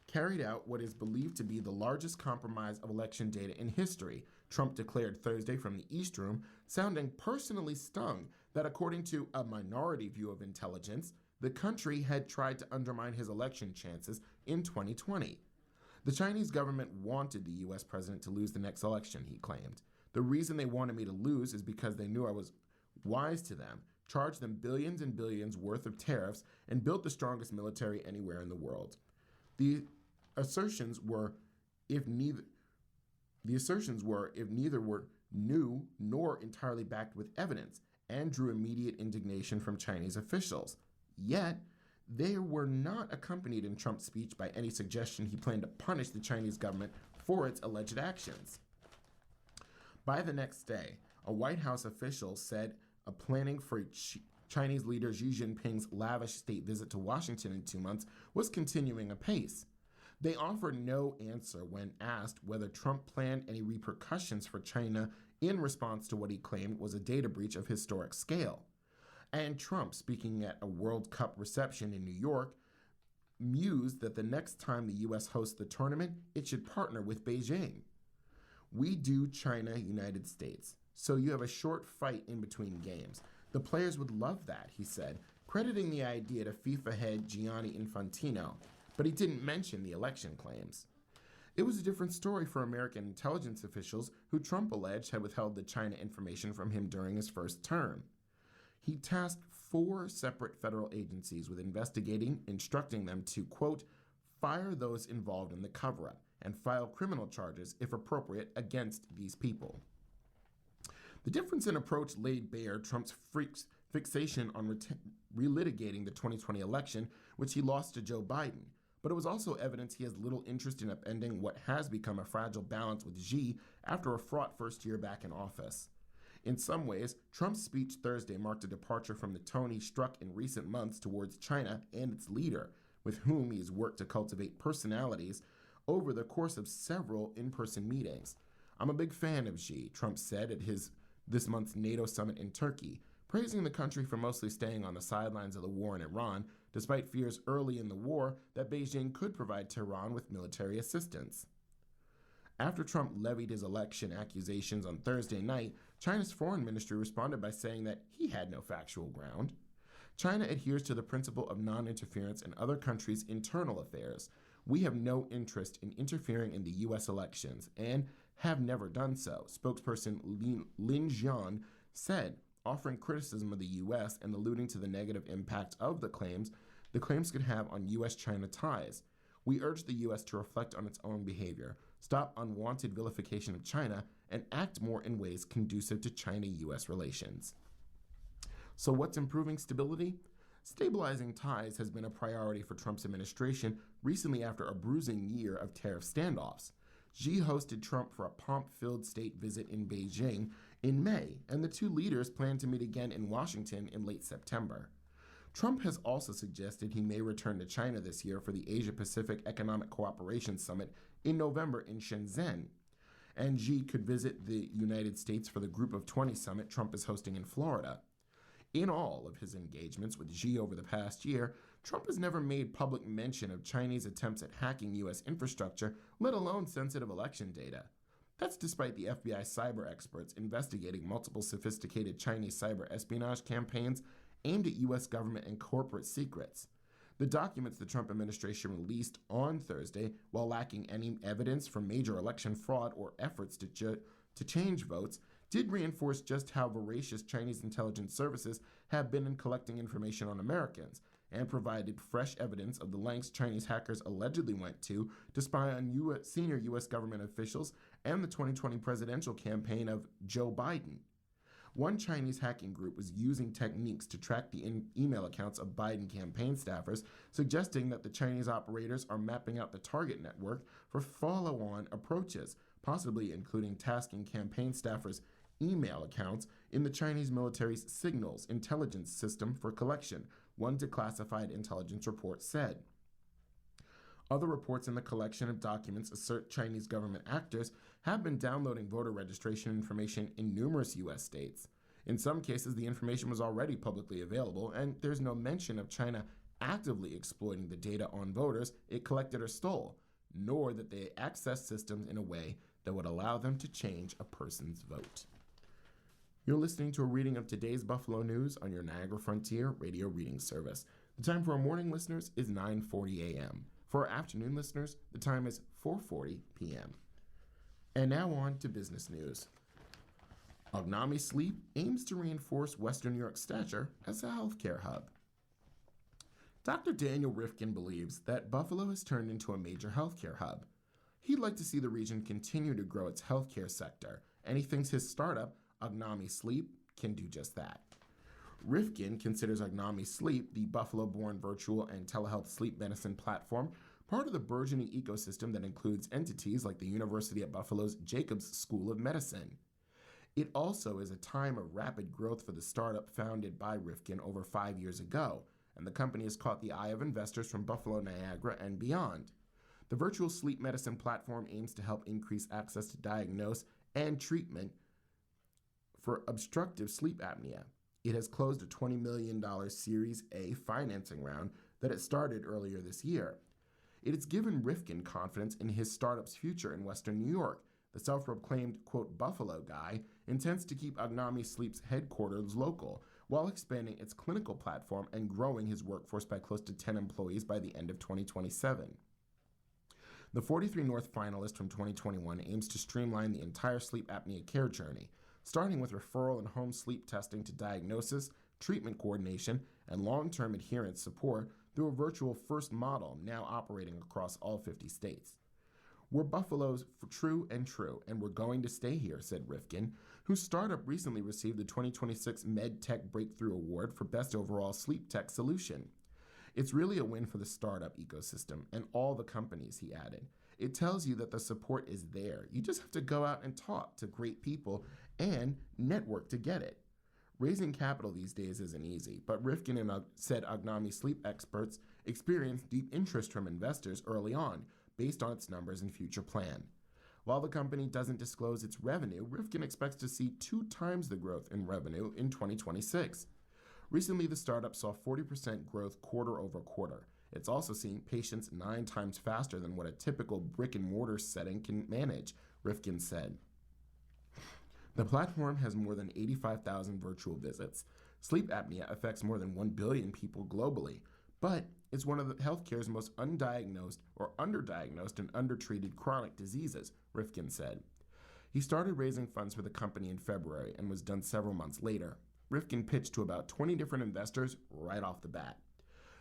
carried out what is believed to be the largest compromise of election data in history, Trump declared Thursday from the East Room, sounding personally stung that according to a minority view of intelligence, the country had tried to undermine his election chances in 2020. The Chinese government wanted the U.S. president to lose the next election, he claimed. The reason they wanted me to lose is because they knew I was wise to them, charged them billions and billions worth of tariffs, and built the strongest military anywhere in the world. The assertions were, if neither were new nor entirely backed with evidence, and drew immediate indignation from Chinese officials. Yet, they were not accompanied in Trump's speech by any suggestion he planned to punish the Chinese government for its alleged actions. By the next day, a White House official said a planning for Chinese leader Xi Jinping's lavish state visit to Washington in 2 months was continuing apace. They offered no answer when asked whether Trump planned any repercussions for China in response to what he claimed was a data breach of historic scale. And Trump, speaking at a World Cup reception in New York, mused that the next time the U.S. hosts the tournament, it should partner with Beijing. We do China, United States, so you have a short fight in between games. The players would love that, he said, crediting the idea to FIFA head Gianni Infantino, but he didn't mention the election claims. It was a different story for American intelligence officials who Trump alleged had withheld the China information from him during his first term. He tasked 4 separate federal agencies with investigating, instructing them to, quote, fire those involved in the cover-up and file criminal charges, if appropriate, against these people. The difference in approach laid bare Trump's fixation on relitigating the 2020 election, which he lost to Joe Biden. But it was also evidence he has little interest in upending what has become a fragile balance with Xi after a fraught first year back in office. In some ways, Trump's speech Thursday marked a departure from the tone he struck in recent months towards China and its leader, with whom he has worked to cultivate personalities over the course of several in-person meetings. I'm a big fan of Xi, Trump said at this month's NATO summit in Turkey, praising the country for mostly staying on the sidelines of the war in Iran, despite fears early in the war that Beijing could provide Tehran with military assistance. After Trump levied his election accusations on Thursday night, China's foreign ministry responded by saying that he had no factual ground. China adheres to the principle of non-interference in other countries' internal affairs. We have no interest in interfering in the U.S. elections and have never done so, spokesperson Lin Jian said, offering criticism of the U.S. and alluding to the negative impact of the claims could have on U.S.-China ties. We urge the U.S. to reflect on its own behavior, stop unwanted vilification of China, and act more in ways conducive to China-U.S. relations. So what's improving stability? Stabilizing ties has been a priority for Trump's administration recently after a bruising year of tariff standoffs. Xi hosted Trump for a pomp-filled state visit in Beijing in May, and the two leaders plan to meet again in Washington in late September. Trump has also suggested he may return to China this year for the Asia-Pacific Economic Cooperation Summit in November in Shenzhen, and Xi could visit the United States for the Group of 20 summit Trump is hosting in Florida. In all of his engagements with Xi over the past year, Trump has never made public mention of Chinese attempts at hacking U.S. infrastructure, let alone sensitive election data. That's despite the FBI cyber experts investigating multiple sophisticated Chinese cyber espionage campaigns aimed at U.S. government and corporate secrets. The documents the Trump administration released on Thursday, while lacking any evidence for major election fraud or efforts to change votes, did reinforce just how voracious Chinese intelligence services have been in collecting information on Americans, and provided fresh evidence of the lengths Chinese hackers allegedly went to spy on senior U.S. government officials and the 2020 presidential campaign of Joe Biden. One Chinese hacking group was using techniques to track the email accounts of Biden campaign staffers, suggesting that the Chinese operators are mapping out the target network for follow-on approaches, possibly including tasking campaign staffers' email accounts in the Chinese military's signals intelligence system for collection, one declassified intelligence report said. Other reports in the collection of documents assert Chinese government actors have been downloading voter registration information in numerous U.S. states. In some cases, the information was already publicly available, and there's no mention of China actively exploiting the data on voters it collected or stole, nor that they access systems in a way that would allow them to change a person's vote. You're listening to a reading of today's Buffalo News on your Niagara Frontier radio reading service. The time for our morning listeners is 9:40 a.m. For our afternoon listeners, the time is 4:40 p.m. And now on to business news. Ognomy Sleep aims to reinforce Western New York's stature as a healthcare hub. Dr. Daniel Rifkin believes that Buffalo has turned into a major healthcare hub. He'd like to see the region continue to grow its healthcare sector, and he thinks his startup, Ognomy Sleep, can do just that. Rifkin considers Ognomy Sleep, the Buffalo-born virtual and telehealth sleep medicine platform, part of the burgeoning ecosystem that includes entities like the University at Buffalo's Jacobs School of Medicine. It also is a time of rapid growth for the startup founded by Rifkin over 5 years ago, and the company has caught the eye of investors from Buffalo, Niagara, and beyond. The virtual sleep medicine platform aims to help increase access to diagnose and treatment for obstructive sleep apnea. It has closed a $20 million Series A financing round that it started earlier this year. It has given Rifkin confidence in his startup's future in Western New York. The self-proclaimed, quote, Buffalo guy intends to keep Ognomy Sleep's headquarters local while expanding its clinical platform and growing his workforce by close to 10 employees by the end of 2027. The 43 North finalist from 2021 aims to streamline the entire sleep apnea care journey, starting with referral and home sleep testing to diagnosis, treatment coordination, and long-term adherence support through a virtual first model now operating across all 50 states. We're Buffalo's true, and we're going to stay here, said Rifkin, whose startup recently received the 2026 MedTech Breakthrough Award for Best Overall Sleep Tech Solution. It's really a win for the startup ecosystem and all the companies, he added. It tells you that the support is there. You just have to go out and talk to great people and network to get it. Raising capital these days isn't easy, but Rifkin said Ognomy Sleep experts experienced deep interest from investors early on, based on its numbers and future plan. While the company doesn't disclose its revenue, Rifkin expects to see 2 times the growth in revenue in 2026. Recently, the startup saw 40% growth quarter over quarter. It's also seeing patients 9 times faster than what a typical brick-and-mortar setting can manage, Rifkin said. The platform has more than 85,000 virtual visits. Sleep apnea affects more than 1 billion people globally, but it's one of the healthcare's most undiagnosed or underdiagnosed and undertreated chronic diseases, Rifkin said. He started raising funds for the company in February and was done several months later. Rifkin pitched to about 20 different investors right off the bat.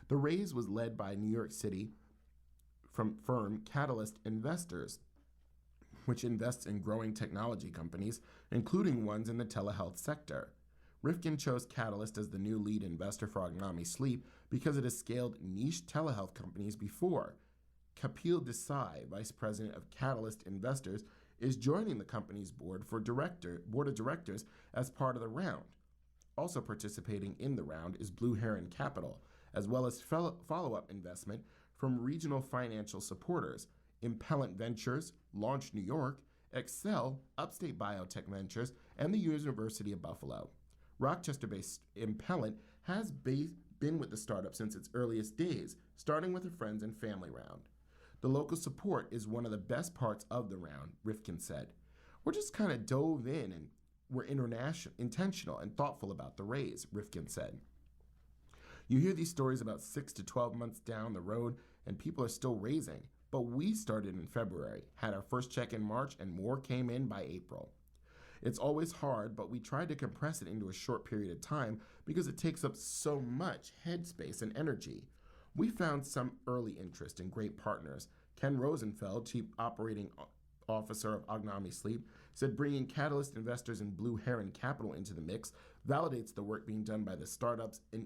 The raise was led by New York City firm Catalyst Investors, which invests in growing technology companies, including ones in the telehealth sector. Rifkin chose Catalyst as the new lead investor for Ognomy Sleep because it has scaled niche telehealth companies before. Kapil Desai, vice president of Catalyst Investors, is joining the company's board of directors as part of the round. Also participating in the round is Blue Heron Capital, as well as follow-up investment from regional financial supporters, Impellant Ventures, Launch New York, Excel, Upstate Biotech Ventures, and the University of Buffalo. Rochester-based Impellant has been with the startup since its earliest days, starting with a friends and family round. The local support is one of the best parts of the round, Rifkin said. We're just kind of dove in and we're intentional and thoughtful about the raise, Rifkin said. You hear these stories about 6 to 12 months down the road and people are still raising, but we started in February, had our first check in March, and more came in by April. It's always hard, but we tried to compress it into a short period of time because it takes up so much headspace and energy. We found some early interest in great partners. Ken Rosenfeld, Chief Operating Officer of Ognomy Sleep, said bringing Catalyst Investors and Blue Heron Capital into the mix validates the work being done by the startups and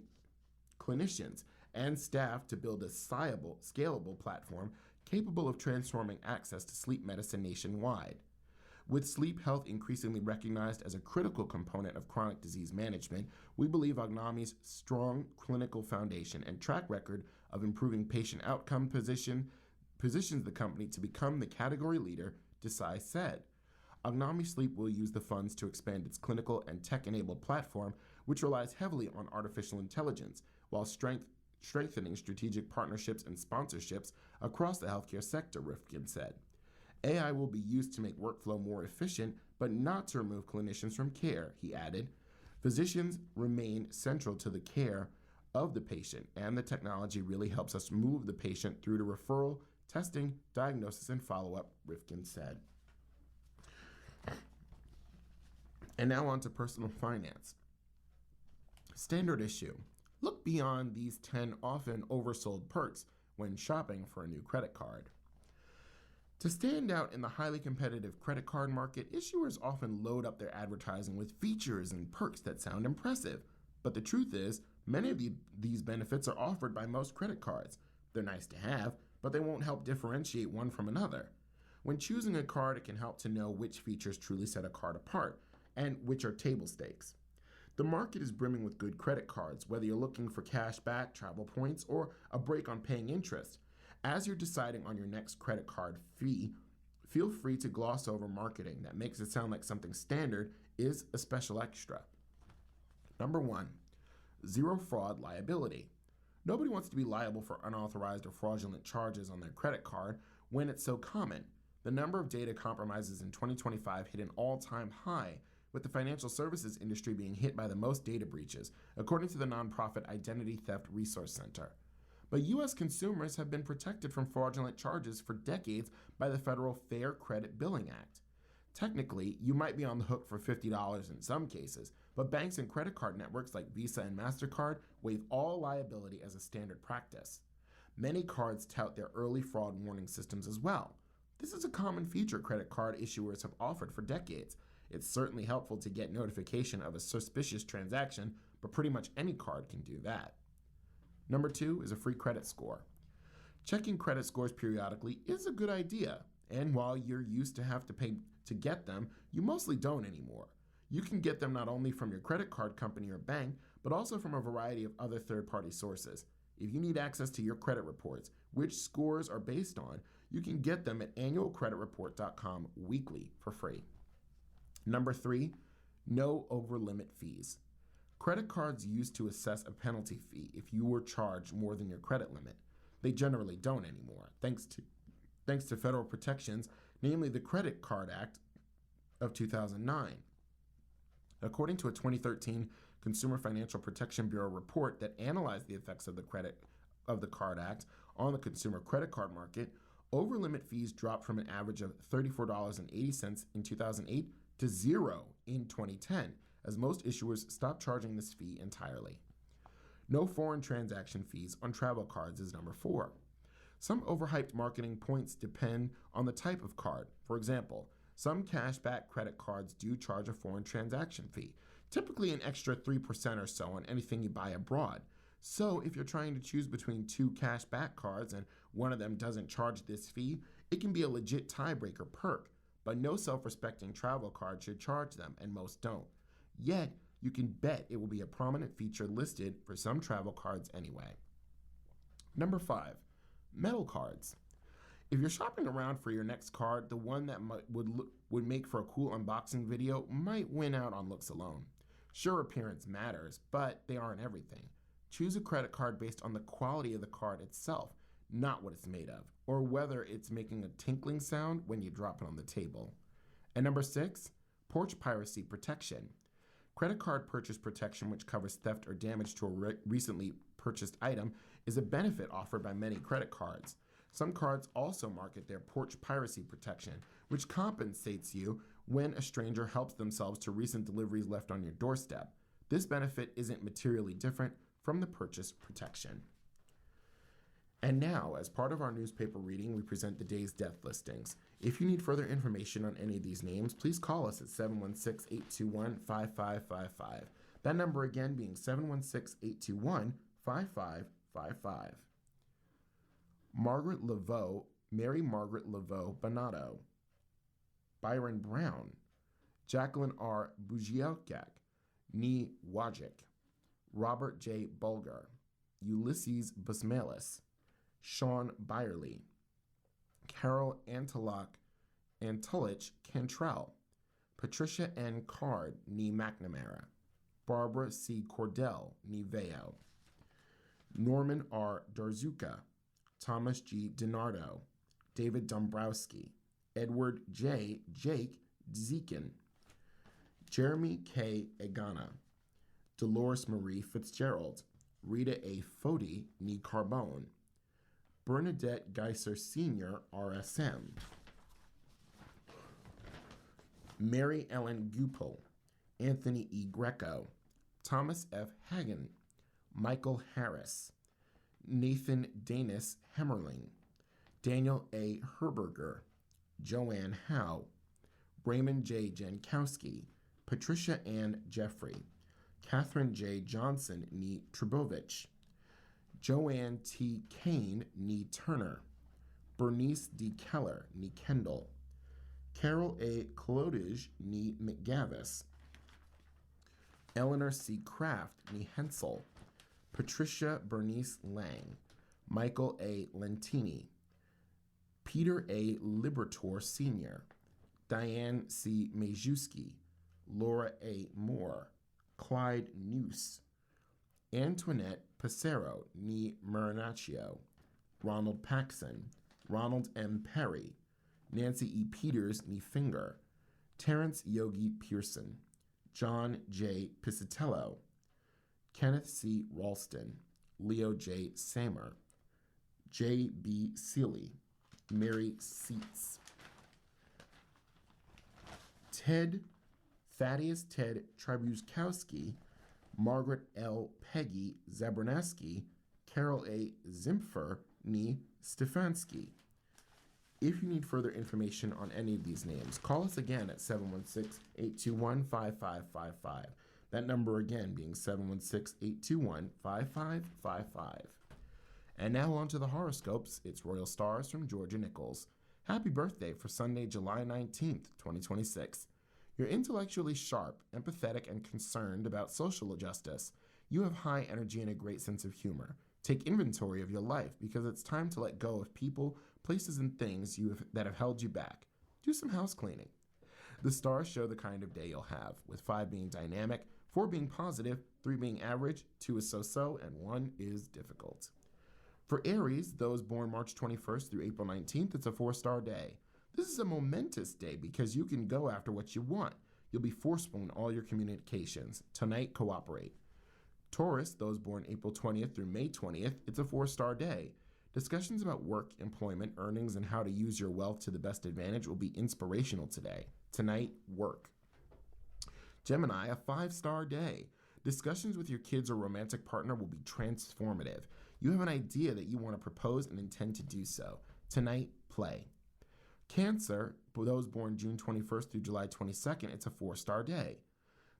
clinicians and staff to build a scalable platform capable of transforming access to sleep medicine nationwide. With sleep health increasingly recognized as a critical component of chronic disease management, we believe Ognomy's strong clinical foundation and track record of improving patient outcome positions the company to become the category leader, Desai said. Ognomy Sleep will use the funds to expand its clinical and tech-enabled platform, which relies heavily on artificial intelligence, while strengthening strategic partnerships and sponsorships across the healthcare sector, Rifkin said. AI will be used to make workflow more efficient, but not to remove clinicians from care, he added. Physicians remain central to the care of the patient, and the technology really helps us move the patient through to referral, testing, diagnosis, and follow-up, Rifkin said. And now on to personal finance. Standard issue. Look beyond these 10 often oversold perks when shopping for a new credit card. To stand out in the highly competitive credit card market, issuers often load up their advertising with features and perks that sound impressive. But the truth is, many of these benefits are offered by most credit cards. They're nice to have, but they won't help differentiate one from another. When choosing a card, it can help to know which features truly set a card apart and which are table stakes. The market is brimming with good credit cards, whether you're looking for cash back, travel points, or a break on paying interest. As you're deciding on your next credit card fee, feel free to gloss over marketing that makes it sound like something standard is a special extra. Number 1, zero fraud liability. Nobody wants to be liable for unauthorized or fraudulent charges on their credit card when it's so common. The number of data compromises in 2025 hit an all-time high, with the financial services industry being hit by the most data breaches, according to the nonprofit Identity Theft Resource Center. But U.S. consumers have been protected from fraudulent charges for decades by the federal Fair Credit Billing Act. Technically, you might be on the hook for $50 in some cases, but banks and credit card networks like Visa and MasterCard waive all liability as a standard practice. Many cards tout their early fraud warning systems as well. This is a common feature credit card issuers have offered for decades. It's certainly helpful to get notification of a suspicious transaction, but pretty much any card can do that. Number 2 is a free credit score. Checking credit scores periodically is a good idea, and while you're used to have to pay to get them, you mostly don't anymore. You can get them not only from your credit card company or bank, but also from a variety of other third-party sources. If you need access to your credit reports, which scores are based on, you can get them at annualcreditreport.com weekly for free. Number 3, no over-limit fees. Credit cards used to assess a penalty fee if you were charged more than your credit limit. They generally don't anymore, thanks to federal protections, namely the Credit Card Act of 2009. According to a 2013 Consumer Financial Protection Bureau report that analyzed the effects of the Card Act on the consumer credit card market, over-limit fees dropped from an average of $34.80 in 2008 to $0 in 2010, as most issuers stopped charging this fee entirely. No foreign transaction fees on travel cards is number 4. Some overhyped marketing points depend on the type of card. For example, some cashback credit cards do charge a foreign transaction fee, typically an extra 3% or so on anything you buy abroad. So if you're trying to choose between 2 cashback cards and one of them doesn't charge this fee, it can be a legit tiebreaker perk, but no self-respecting travel card should charge them, and most don't. Yet, you can bet it will be a prominent feature listed for some travel cards anyway. Number 5, metal cards. If you're shopping around for your next card, the one that would make for a cool unboxing video might win out on looks alone. Sure, appearance matters, but they aren't everything. Choose a credit card based on the quality of the card itself, not what it's made of, or whether it's making a tinkling sound when you drop it on the table. And number 6, porch piracy protection. Credit card purchase protection, which covers theft or damage to a recently purchased item, is a benefit offered by many credit cards. Some cards also market their porch piracy protection, which compensates you when a stranger helps themselves to recent deliveries left on your doorstep. This benefit isn't materially different from the purchase protection. And now, as part of our newspaper reading, we present the day's death listings. If you need further information on any of these names, please call us at 716-821-5555. That number again being 716-821-5555. Margaret Laveau, Mary Margaret Laveau Bonato. Byron Brown. Jacqueline R. Buzielczak, Ni Wajcik. Robert J. Bulgar. Ulysses Busmalis. Sean Byerly. Carol Antulich Cantrell. Patricia N. Card, Ni McNamara. Barbara C. Cordell, Ni Veo. Norman R. Darzuka. Thomas G. DiNardo. David Dombrowski. Edward J. Jake Dziekan. Jeremy K. Egana. Dolores Marie Fitzgerald. Rita A. Foti, ni Carbone. Bernadette Geiser Sr., RSM. Mary Ellen Gupel, Anthony E. Greco, Thomas F. Hagen, Michael Harris, Nathan Danis Hemmerling, Daniel A. Herberger, Joanne Howe, Raymond J. Jankowski, Patricia Ann Jeffrey, Catherine J. Johnson ni Trubovich, Joanne T. Kane ni Turner, Bernice D. Keller ni Kendall, Carol A. Klodige ni McGavis, Eleanor C. Kraft ni Hensel, Patricia Bernice Lang, Michael A. Lentini, Peter A. Libertor Sr., Diane C. Majewski, Laura A. Moore, Clyde Noose, Antoinette Passero ni Marinaccio, Ronald Paxson, Ronald M. Perry, Nancy E. Peters ni Finger, Terrence Yogi Pearson, John J. Piscitello, Kenneth C. Ralston, Leo J. Samer, J. B. Seeley, Mary Seitz, Thaddeus Ted Trybuzkowski, Margaret L. Peggy Zabernaski, Carol A. Zimpfer ni Stefanski. If you need further information on any of these names, call us again at 716-821-5555. That number again being 716-821-5555. And now on to the horoscopes. It's Royal Stars from Georgia Nichols. Happy birthday for Sunday, July 19th, 2026. You're intellectually sharp, empathetic, and concerned about social justice. You have high energy and a great sense of humor. Take inventory of your life because it's time to let go of people, places, and things that have held you back. Do some house cleaning. The stars show the kind of day you'll have, with 5 being dynamic, 4 being positive, 3 being average, 2 is so-so, and 1 is difficult. For Aries, those born March 21st through April 19th, it's a 4-star day. This is a momentous day because you can go after what you want. You'll be forceful in all your communications. Tonight, cooperate. Taurus, those born April 20th through May 20th, it's a 4-star day. Discussions about work, employment, earnings, and how to use your wealth to the best advantage will be inspirational today. Tonight, work. Gemini, a 5-star day. Discussions with your kids or romantic partner will be transformative. You have an idea that you want to propose and intend to do so. Tonight, play. Cancer, for those born June 21st through July 22nd, it's a 4-star day.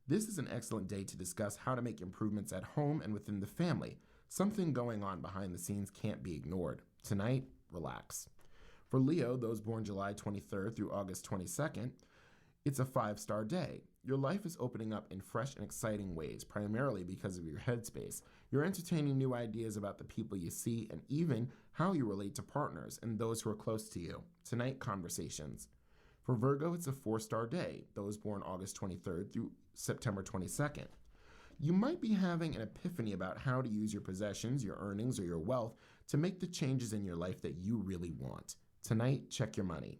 This is an excellent day to discuss how to make improvements at home and within the family. Something going on behind the scenes can't be ignored. Tonight, relax. For Leo, those born July 23rd through August 22nd, it's a 5-star day. Your life is opening up in fresh and exciting ways, primarily because of your headspace. You're entertaining new ideas about the people you see and even how you relate to partners and those who are close to you. Tonight, conversations. For Virgo, it's a 4-star day, those born August 23rd through September 22nd. You might be having an epiphany about how to use your possessions, your earnings, or your wealth to make the changes in your life that you really want. Tonight, check your money.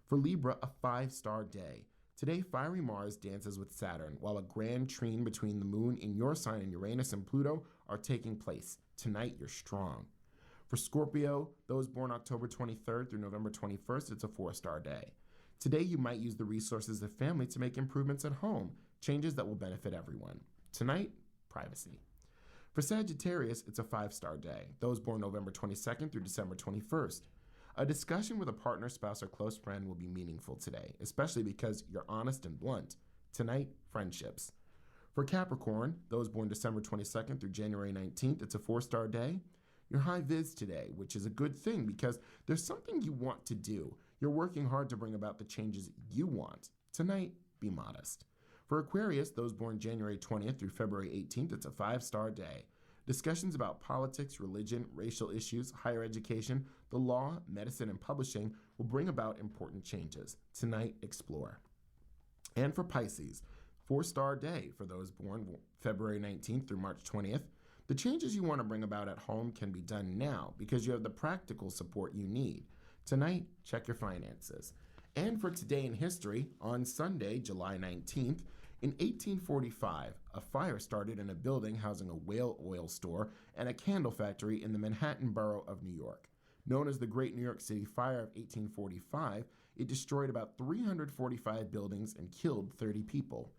For Libra, a 5-star day. Today, fiery Mars dances with Saturn, while a grand trine between the moon in your sign and Uranus and Pluto are taking place. Tonight, you're strong. For Scorpio, those born October 23rd through November 21st, it's a 4-star day. Today, you might use the resources of family to make improvements at home, changes that will benefit everyone. Tonight, privacy. For Sagittarius, it's a 5-star day. Those born November 22nd through December 21st. A discussion with a partner, spouse, or close friend will be meaningful today, especially because you're honest and blunt. Tonight, friendships. For Capricorn, those born December 22nd through January 19th, it's a 4-star day. You're high viz today, which is a good thing because there's something you want to do. You're working hard to bring about the changes you want. Tonight, be modest. For Aquarius, those born January 20th through February 18th, it's a 5-star day. Discussions about politics, religion, racial issues, higher education, the law, medicine, and publishing will bring about important changes. Tonight, explore. And for Pisces, 4-star day for those born February 19th through March 20th. The changes you want to bring about at home can be done now because you have the practical support you need. Tonight, check your finances. And for Today in History, on Sunday, July 19th, In 1845, a fire started in a building housing a whale oil store and a candle factory in the Manhattan borough of New York. Known as the Great New York City Fire of 1845, it destroyed about 345 buildings and killed 30 people.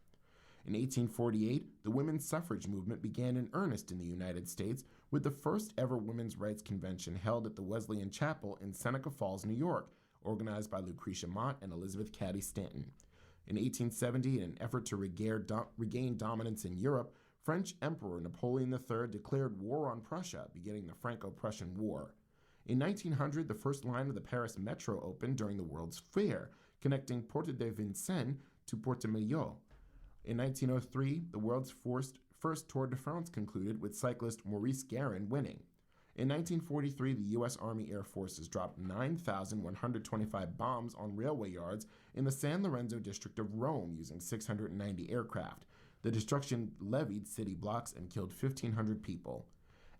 In 1848, the women's suffrage movement began in earnest in the United States with the first ever women's rights convention held at the Wesleyan Chapel in Seneca Falls, New York, organized by Lucretia Mott and Elizabeth Cady Stanton. In 1870, in an effort to regain dominance in Europe, French Emperor Napoleon III declared war on Prussia, beginning the Franco-Prussian War. In 1900, the first line of the Paris Metro opened during the World's Fair, connecting Porte de Vincennes to Port-Millau. In 1903, the world's first Tour de France concluded with cyclist Maurice Guerin winning. In 1943, the U.S. Army Air Forces dropped 9,125 bombs on railway yards in the San Lorenzo district of Rome using 690 aircraft. The destruction leveled city blocks and killed 1,500 people.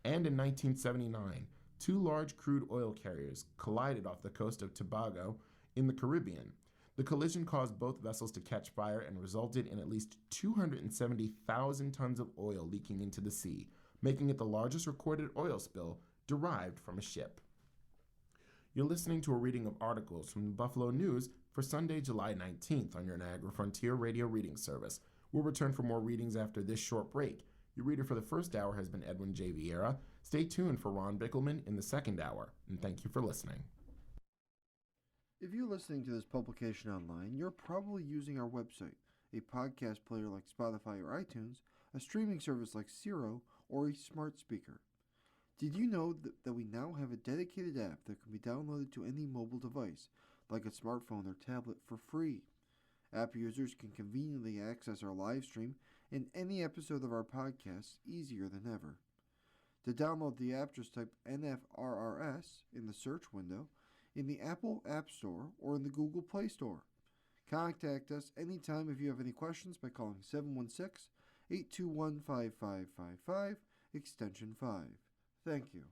And in 1979, two large crude oil carriers collided off the coast of Tobago in the Caribbean. The collision caused both vessels to catch fire and resulted in at least 270,000 tons of oil leaking into the sea, making it the largest recorded oil spill derived from a ship. You're listening to a reading of articles from the Buffalo News for Sunday, July 19th on your Niagara Frontier Radio Reading Service. We'll return for more readings after this short break. Your reader for the first hour has been Edwin J. Vieira. Stay tuned for Ron Bickelman in the second hour, and thank you for listening. If you're listening to this publication online, you're probably using our website, a podcast player like Spotify or iTunes, a streaming service like Siro, or a smart speaker. Did you know that we now have a dedicated app that can be downloaded to any mobile device, like a smartphone or tablet, for free? App users can conveniently access our live stream and any episode of our podcast easier than ever. To download the app, just type NFRRS in the search window in the Apple App Store or in the Google Play Store. Contact us anytime if you have any questions by calling 716-821-5555, extension 5. Thank you.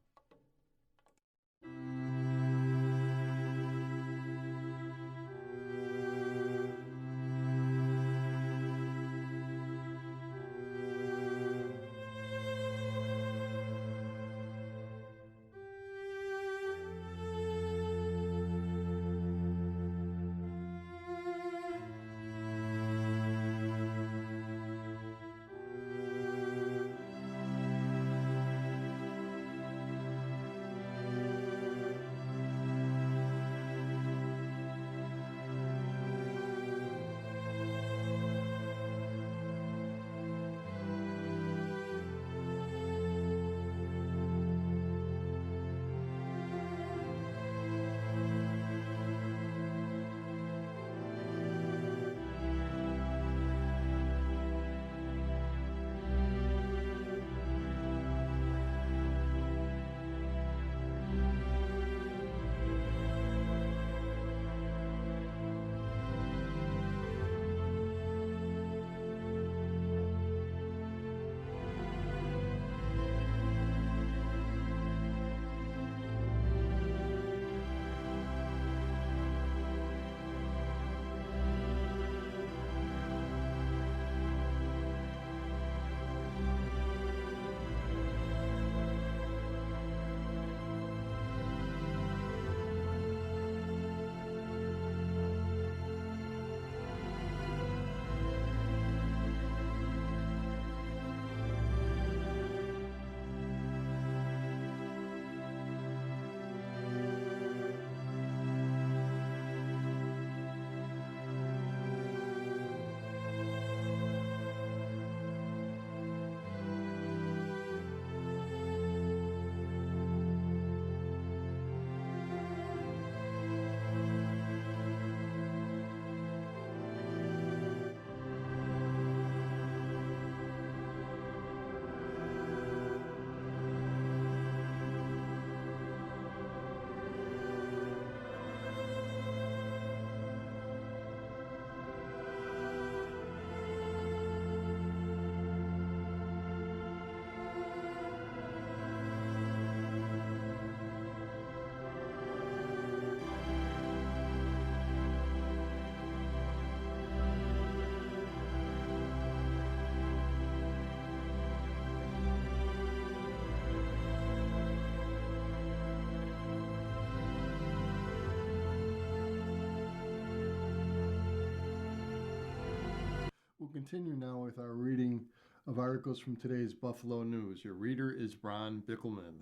continue now with our reading of articles from today's Buffalo News. Your reader is Ron Bickelman.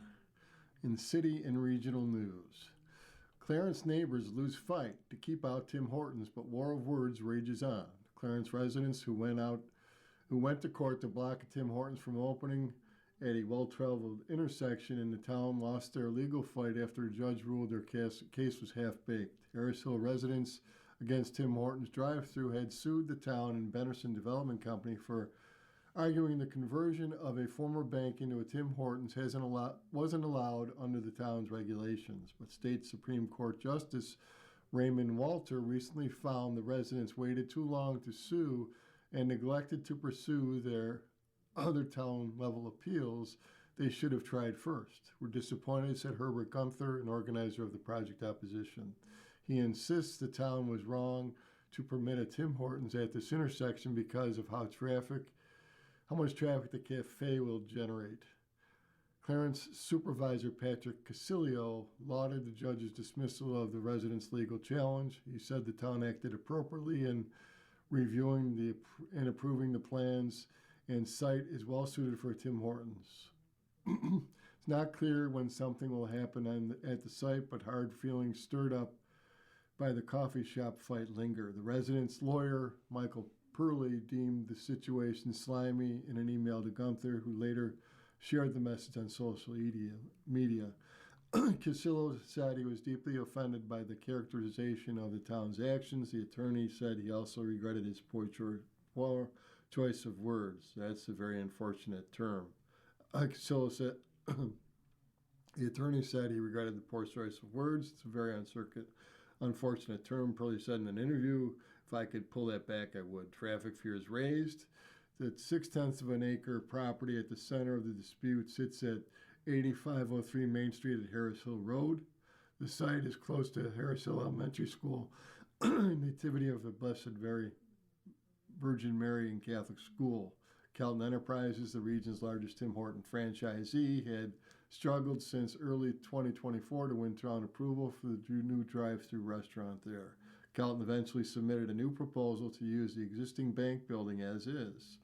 In city and regional news, Clarence neighbors lose fight to keep out Tim Hortons, but war of words rages on. Clarence residents who went to court to block Tim Hortons from opening at a well-traveled intersection in the town lost their legal fight after a judge ruled their case was half-baked. Harris Hill residents against Tim Hortons drive-thru had sued the town and Benderson Development Company for arguing the conversion of a former bank into a Tim Hortons wasn't allowed under the town's regulations. But State Supreme Court Justice Raymond Walter recently found the residents waited too long to sue and neglected to pursue their other town-level appeals they should have tried first. We're disappointed, said Herbert Gunther, an organizer of the project opposition. He insists the town was wrong to permit a Tim Hortons at this intersection because of how much traffic the cafe will generate. Clarence Supervisor Patrick Casilio lauded the judge's dismissal of the residents' legal challenge. He said the town acted appropriately in reviewing and approving the plans and site is well suited for a Tim Hortons. It's not clear when something will happen at the site, but hard feelings stirred up by the coffee shop fight linger. The residents' lawyer, Michael Purley, deemed the situation slimy in an email to Gunther, who later shared the message on social media. Casillo said he was deeply offended by the characterization of the town's actions. The attorney said he also regretted his poor choice of words. That's a very unfortunate term. Casillo said, the attorney said he regretted the poor choice of words. It's a very unfortunate term. Purley said in an interview, if I could pull that back, I would. Traffic fears raised. The 0.6 of an acre property at the center of the dispute sits at 8503 Main Street at Harris Hill Road. The site is close to Harris Hill Elementary School, Nativity of the Blessed Virgin Mary and Catholic School. Kelton Enterprises, the region's largest Tim Horton franchisee, had struggled since early 2024 to win town approval for the new drive-through restaurant there. Kelton eventually submitted a new proposal to use the existing bank building as is,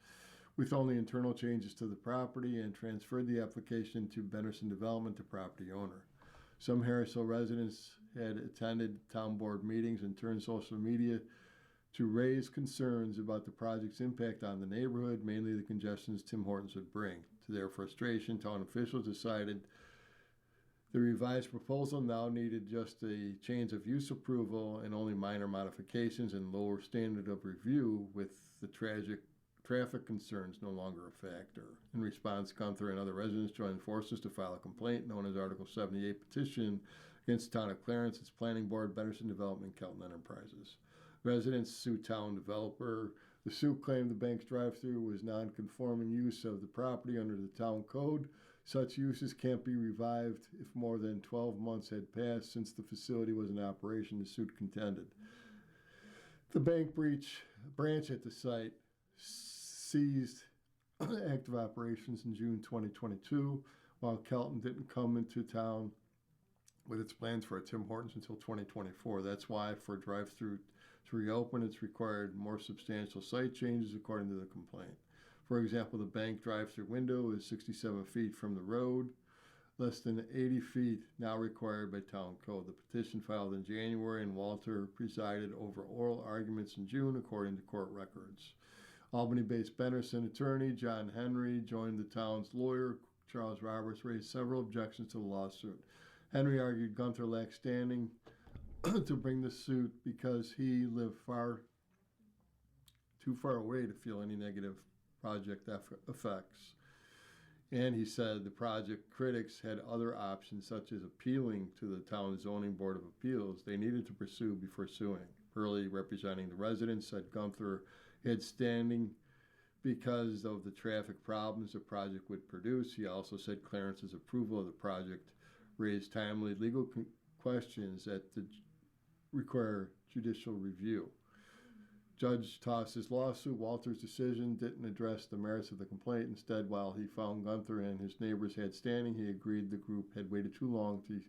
with only internal changes to the property, and transferred the application to Benderson Development, the property owner. Some Harris Hill residents had attended town board meetings and turned social media to raise concerns about the project's impact on the neighborhood, mainly the congestions Tim Hortons would bring. To their frustration, town officials decided the revised proposal now needed just a change of use approval and only minor modifications and lower standard of review, with the tragic traffic concerns no longer a factor. In response, Gunther and other residents joined forces to file a complaint known as Article 78 petition against the town of Clarence, its planning board, Benderson Development, Kelton Enterprises. Residents sued town developer. The suit claimed the bank's drive-through was non-conforming use of the property under the town code. Such uses can't be revived if more than 12 months had passed since the facility was in operation, the suit contended. The bank branch at the site ceased active operations in June 2022, while Kelton didn't come into town with its plans for a Tim Hortons until 2024. That's why for a drive-through to reopen, it's required more substantial site changes according to the complaint. For example, the bank drive-through window is 67 feet from the road, less than 80 feet now required by town code. The petition filed in January, and Walter presided over oral arguments in June, according to court records. Albany-based Benderson attorney John Henry joined the town's lawyer, Charles Roberts, raised several objections to the lawsuit. Henry argued Gunther lacked standing to bring the suit because he lived too far away to feel any negative project effects. And he said the project critics had other options, such as appealing to the town zoning board of appeals they needed to pursue before suing. Hurley, representing the residents, said Gunther had standing because of the traffic problems the project would produce. He also said Clarence's approval of the project raised timely legal questions that require judicial review. Judge tossed his lawsuit. Walter's decision didn't address the merits of the complaint. Instead, while he found Gunther and his neighbors had standing, he agreed the group had waited too long to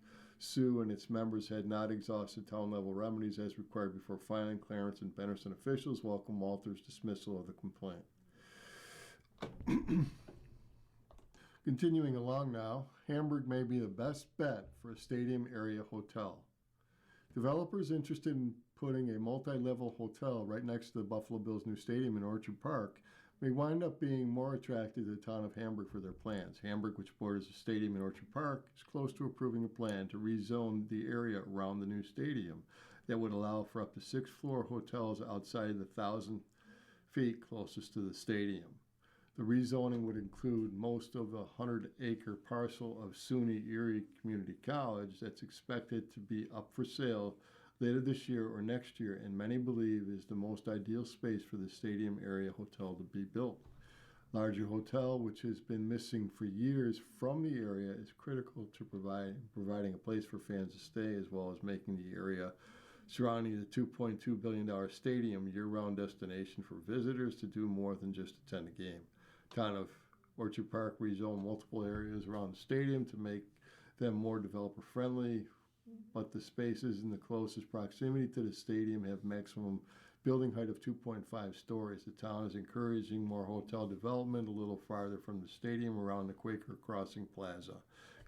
Sue and its members had not exhausted town-level remedies as required before filing. Clarence and Benderson officials welcome Walter's dismissal of the complaint. Continuing along now, Hamburg may be the best bet for a stadium area hotel. Developers interested in putting a multi-level hotel right next to the Buffalo Bills' new stadium in Orchard Park may wind up being more attractive to the town of Hamburg for their plans. Hamburg, which borders the stadium in Orchard Park, is close to approving a plan to rezone the area around the new stadium that would allow for up to 6-floor hotels outside the 1,000 feet closest to the stadium. The rezoning would include most of the 100-acre parcel of SUNY Erie Community College that's expected to be up for sale later this year or next year, and many believe is the most ideal space for the stadium area hotel to be built. Larger hotel, which has been missing for years from the area, is critical to providing a place for fans to stay, as well as making the area surrounding the $2.2 billion stadium year-round destination for visitors to do more than just attend a game. Town of Orchard Park rezoned multiple areas around the stadium to make them more developer-friendly, but the spaces in the closest proximity to the stadium have maximum building height of 2.5 stories. The town is encouraging more hotel development a little farther from the stadium around the Quaker Crossing Plaza.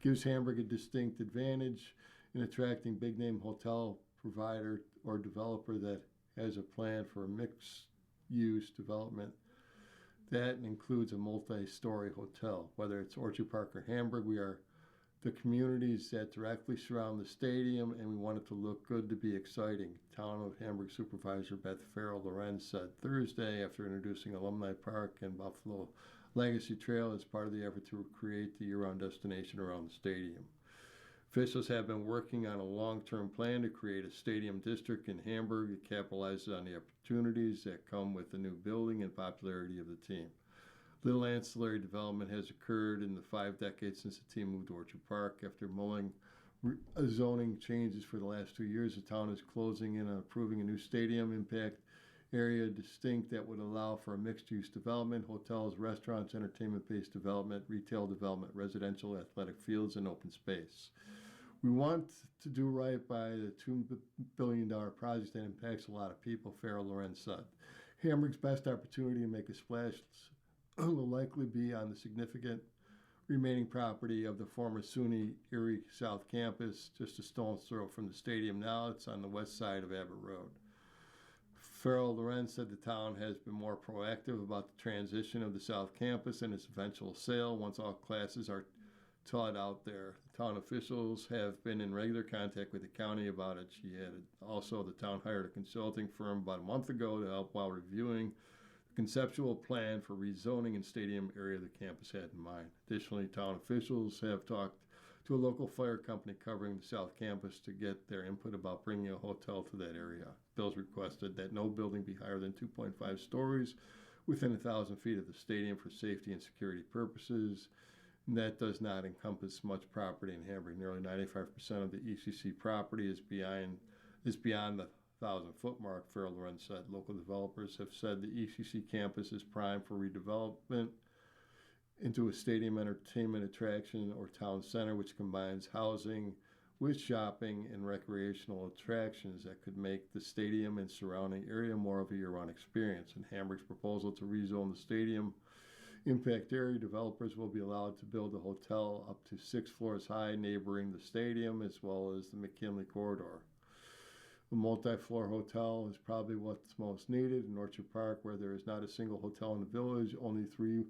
Gives Hamburg a distinct advantage in attracting big-name hotel provider or developer that has a plan for a mixed-use development that includes a multi-story hotel. Whether it's Orchard Park or Hamburg, we are the communities that directly surround the stadium, and we want it to look good to be exciting. Town of Hamburg Supervisor Beth Farrell Lorenz said Thursday after introducing Alumni Park and Buffalo Legacy Trail as part of the effort to create the year-round destination around the stadium. Officials have been working on a long-term plan to create a stadium district in Hamburg that capitalizes on the opportunities that come with the new building and popularity of the team. Little ancillary development has occurred in the 5 decades since the team moved to Orchard Park. After mulling zoning changes for the last 2 years, the town is closing in on approving a new stadium impact area distinct that would allow for a mixed-use development, hotels, restaurants, entertainment-based development, retail development, residential, athletic fields, and open space. We want to do right by the $2 billion project that impacts a lot of people, Farrell Lorenz said. Hamburg's best opportunity to make a splash will likely be on the significant remaining property of the former SUNY Erie South Campus, just a stone's throw from the stadium. Now it's on the west side of Abbott Road. Farrell Lorenz said the town has been more proactive about the transition of the South Campus and its eventual sale once all classes are taught out there. Town officials have been in regular contact with the county about it, she added. Also, the town hired a consulting firm about a month ago to help while reviewing the conceptual plan for rezoning and stadium area the campus had in mind. Additionally, town officials have talked to a local fire company covering the South Campus to get their input about bringing a hotel to that area. Bills requested that no building be higher than 2.5 stories within 1,000 feet of the stadium for safety and security purposes. And that does not encompass much property in Hamburg. Nearly 95% of the ECC property is beyond the 1,000-foot mark, Farrell Lorenz said. Local developers have said the ECC campus is primed for redevelopment into a stadium entertainment attraction or town center, which combines housing with shopping and recreational attractions that could make the stadium and surrounding area more of a year-round experience. In Hamburg's proposal to rezone the stadium impact area, developers will be allowed to build a hotel up to 6 floors high neighboring the stadium as well as the McKinley corridor. A multi-floor hotel is probably what's most needed. In Orchard Park, where there is not a single hotel in the village, only 3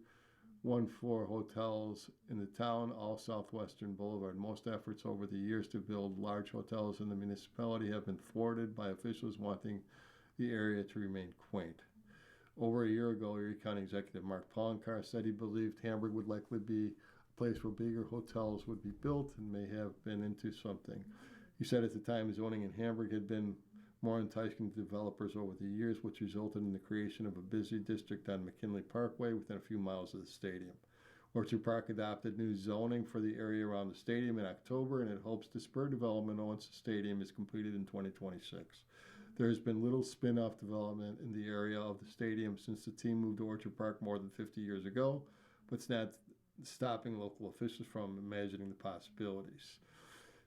one-floor hotels in the town, all Southwestern Boulevard. Most efforts over the years to build large hotels in the municipality have been thwarted by officials wanting the area to remain quaint. Over a year ago, Erie County Executive Mark Poloncarz said he believed Hamburg would likely be a place where bigger hotels would be built and may have been into something. He said at the time zoning in Hamburg had been more enticing to developers over the years, which resulted in the creation of a busy district on McKinley Parkway within a few miles of the stadium. Orchard Park adopted new zoning for the area around the stadium in October, and it hopes to spur development once the stadium is completed in 2026. There has been little spin-off development in the area of the stadium since the team moved to Orchard Park more than 50 years ago, but it's not stopping local officials from imagining the possibilities.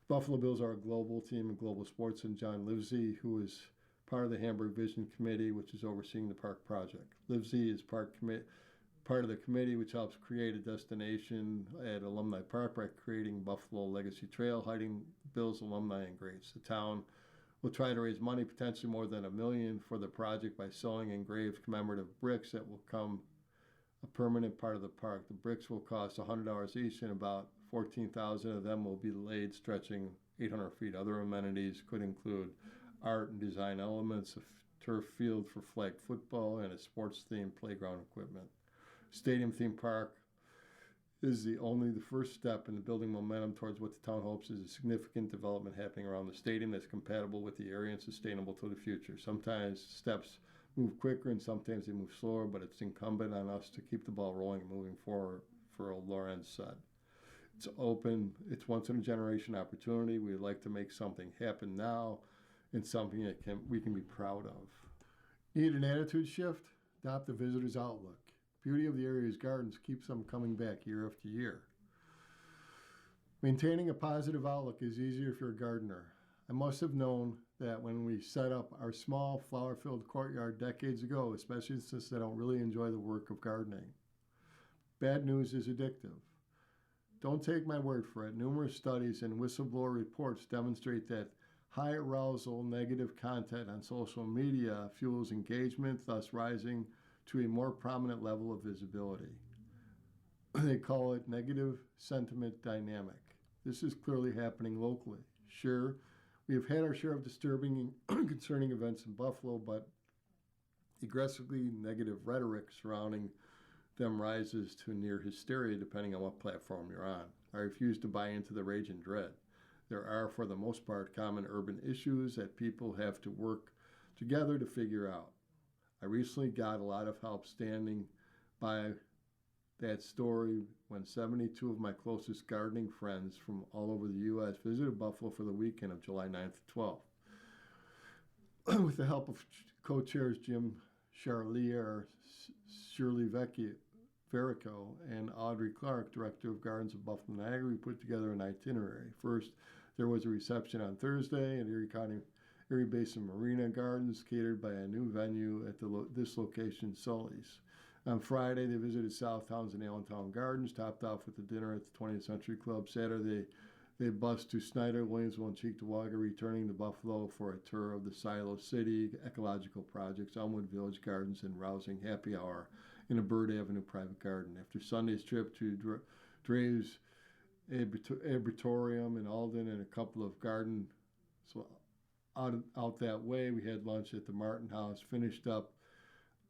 Buffalo Bills are a global team in global sports, and John Livesey, who is part of the Hamburg Vision Committee, which is overseeing the park project. Livesey is part of the committee which helps create a destination at Alumni Park by creating Buffalo Legacy Trail, hiding Bills alumni and greats. The town will try to raise money, potentially more than $1 million, for the project by selling engraved commemorative bricks that will become a permanent part of the park. The bricks will cost $100 each, and about 14,000 of them will be laid, stretching 800 feet. Other amenities could include art and design elements, a turf field for flag football, and a sports-themed playground equipment. Stadium theme park is the first step in the building momentum towards what the town hopes is a significant development happening around the stadium that's compatible with the area and sustainable to the future. Sometimes steps move quicker and sometimes they move slower, but it's incumbent on us to keep the ball rolling and moving forward, for Lorenz said. It's open, it's once in a generation opportunity. We'd like to make something happen now and something that we can be proud of. Need an attitude shift? Adopt the visitor's outlook. Beauty of the area's gardens keeps them coming back year after year. Maintaining a positive outlook is easier if you're a gardener. I must have known that when we set up our small flower-filled courtyard decades ago, especially since I don't really enjoy the work of gardening. Bad news is addictive. Don't take my word for it. Numerous studies and whistleblower reports demonstrate that high arousal negative content on social media fuels engagement, thus rising to a more prominent level of visibility. They call it negative sentiment dynamic. This is clearly happening locally. Sure, we have had our share of disturbing and concerning events in Buffalo, but aggressively negative rhetoric surrounding them rises to near hysteria depending on what platform you're on. I refuse to buy into the rage and dread. There are, for the most part, common urban issues that people have to work together to figure out. I recently got a lot of help standing by that story when 72 of my closest gardening friends from all over the U.S. visited Buffalo for the weekend of July 9th to 12th. With the help of co-chairs Jim Charlier, Shirley Verico, and Audrey Clark, director of Gardens of Buffalo Niagara, we put together an itinerary. First, there was a reception on Thursday at Erie Basin Marina Gardens, catered by a new venue at this location, Sully's. On Friday, they visited South Townsend and Allentown Gardens, topped off with a dinner at the 20th Century Club. Saturday, they bussed to Snyder, Williamsville, and Cheektowaga, returning to Buffalo for a tour of the Silo City ecological projects, Elmwood Village Gardens, and rousing happy hour in a Bird Avenue private garden. After Sunday's trip to Draves Arboretum in Alden and a couple of garden out that way, we had lunch at the Martin House, finished up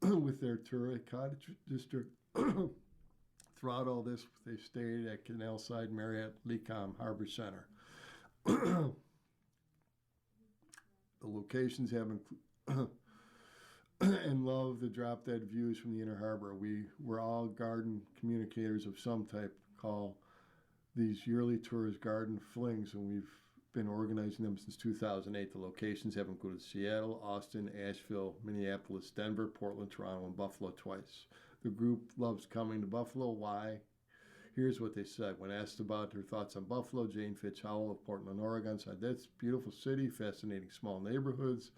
with their tour at Cottage District. Throughout all this, they stayed at Canalside Marriott Lecom Harbor Center. The locations have and love the drop-dead views from the Inner Harbor. We're all garden communicators of some type. Call these yearly tours garden flings, and we've been organizing them since 2008. The locations have included Seattle, Austin, Asheville, Minneapolis, Denver, Portland, Toronto, and Buffalo twice. The group loves coming to Buffalo. Why? Here's what they said. When asked about their thoughts on Buffalo, Jane Fitch Howell of Portland, Oregon said, "That's a beautiful city, fascinating small neighborhoods,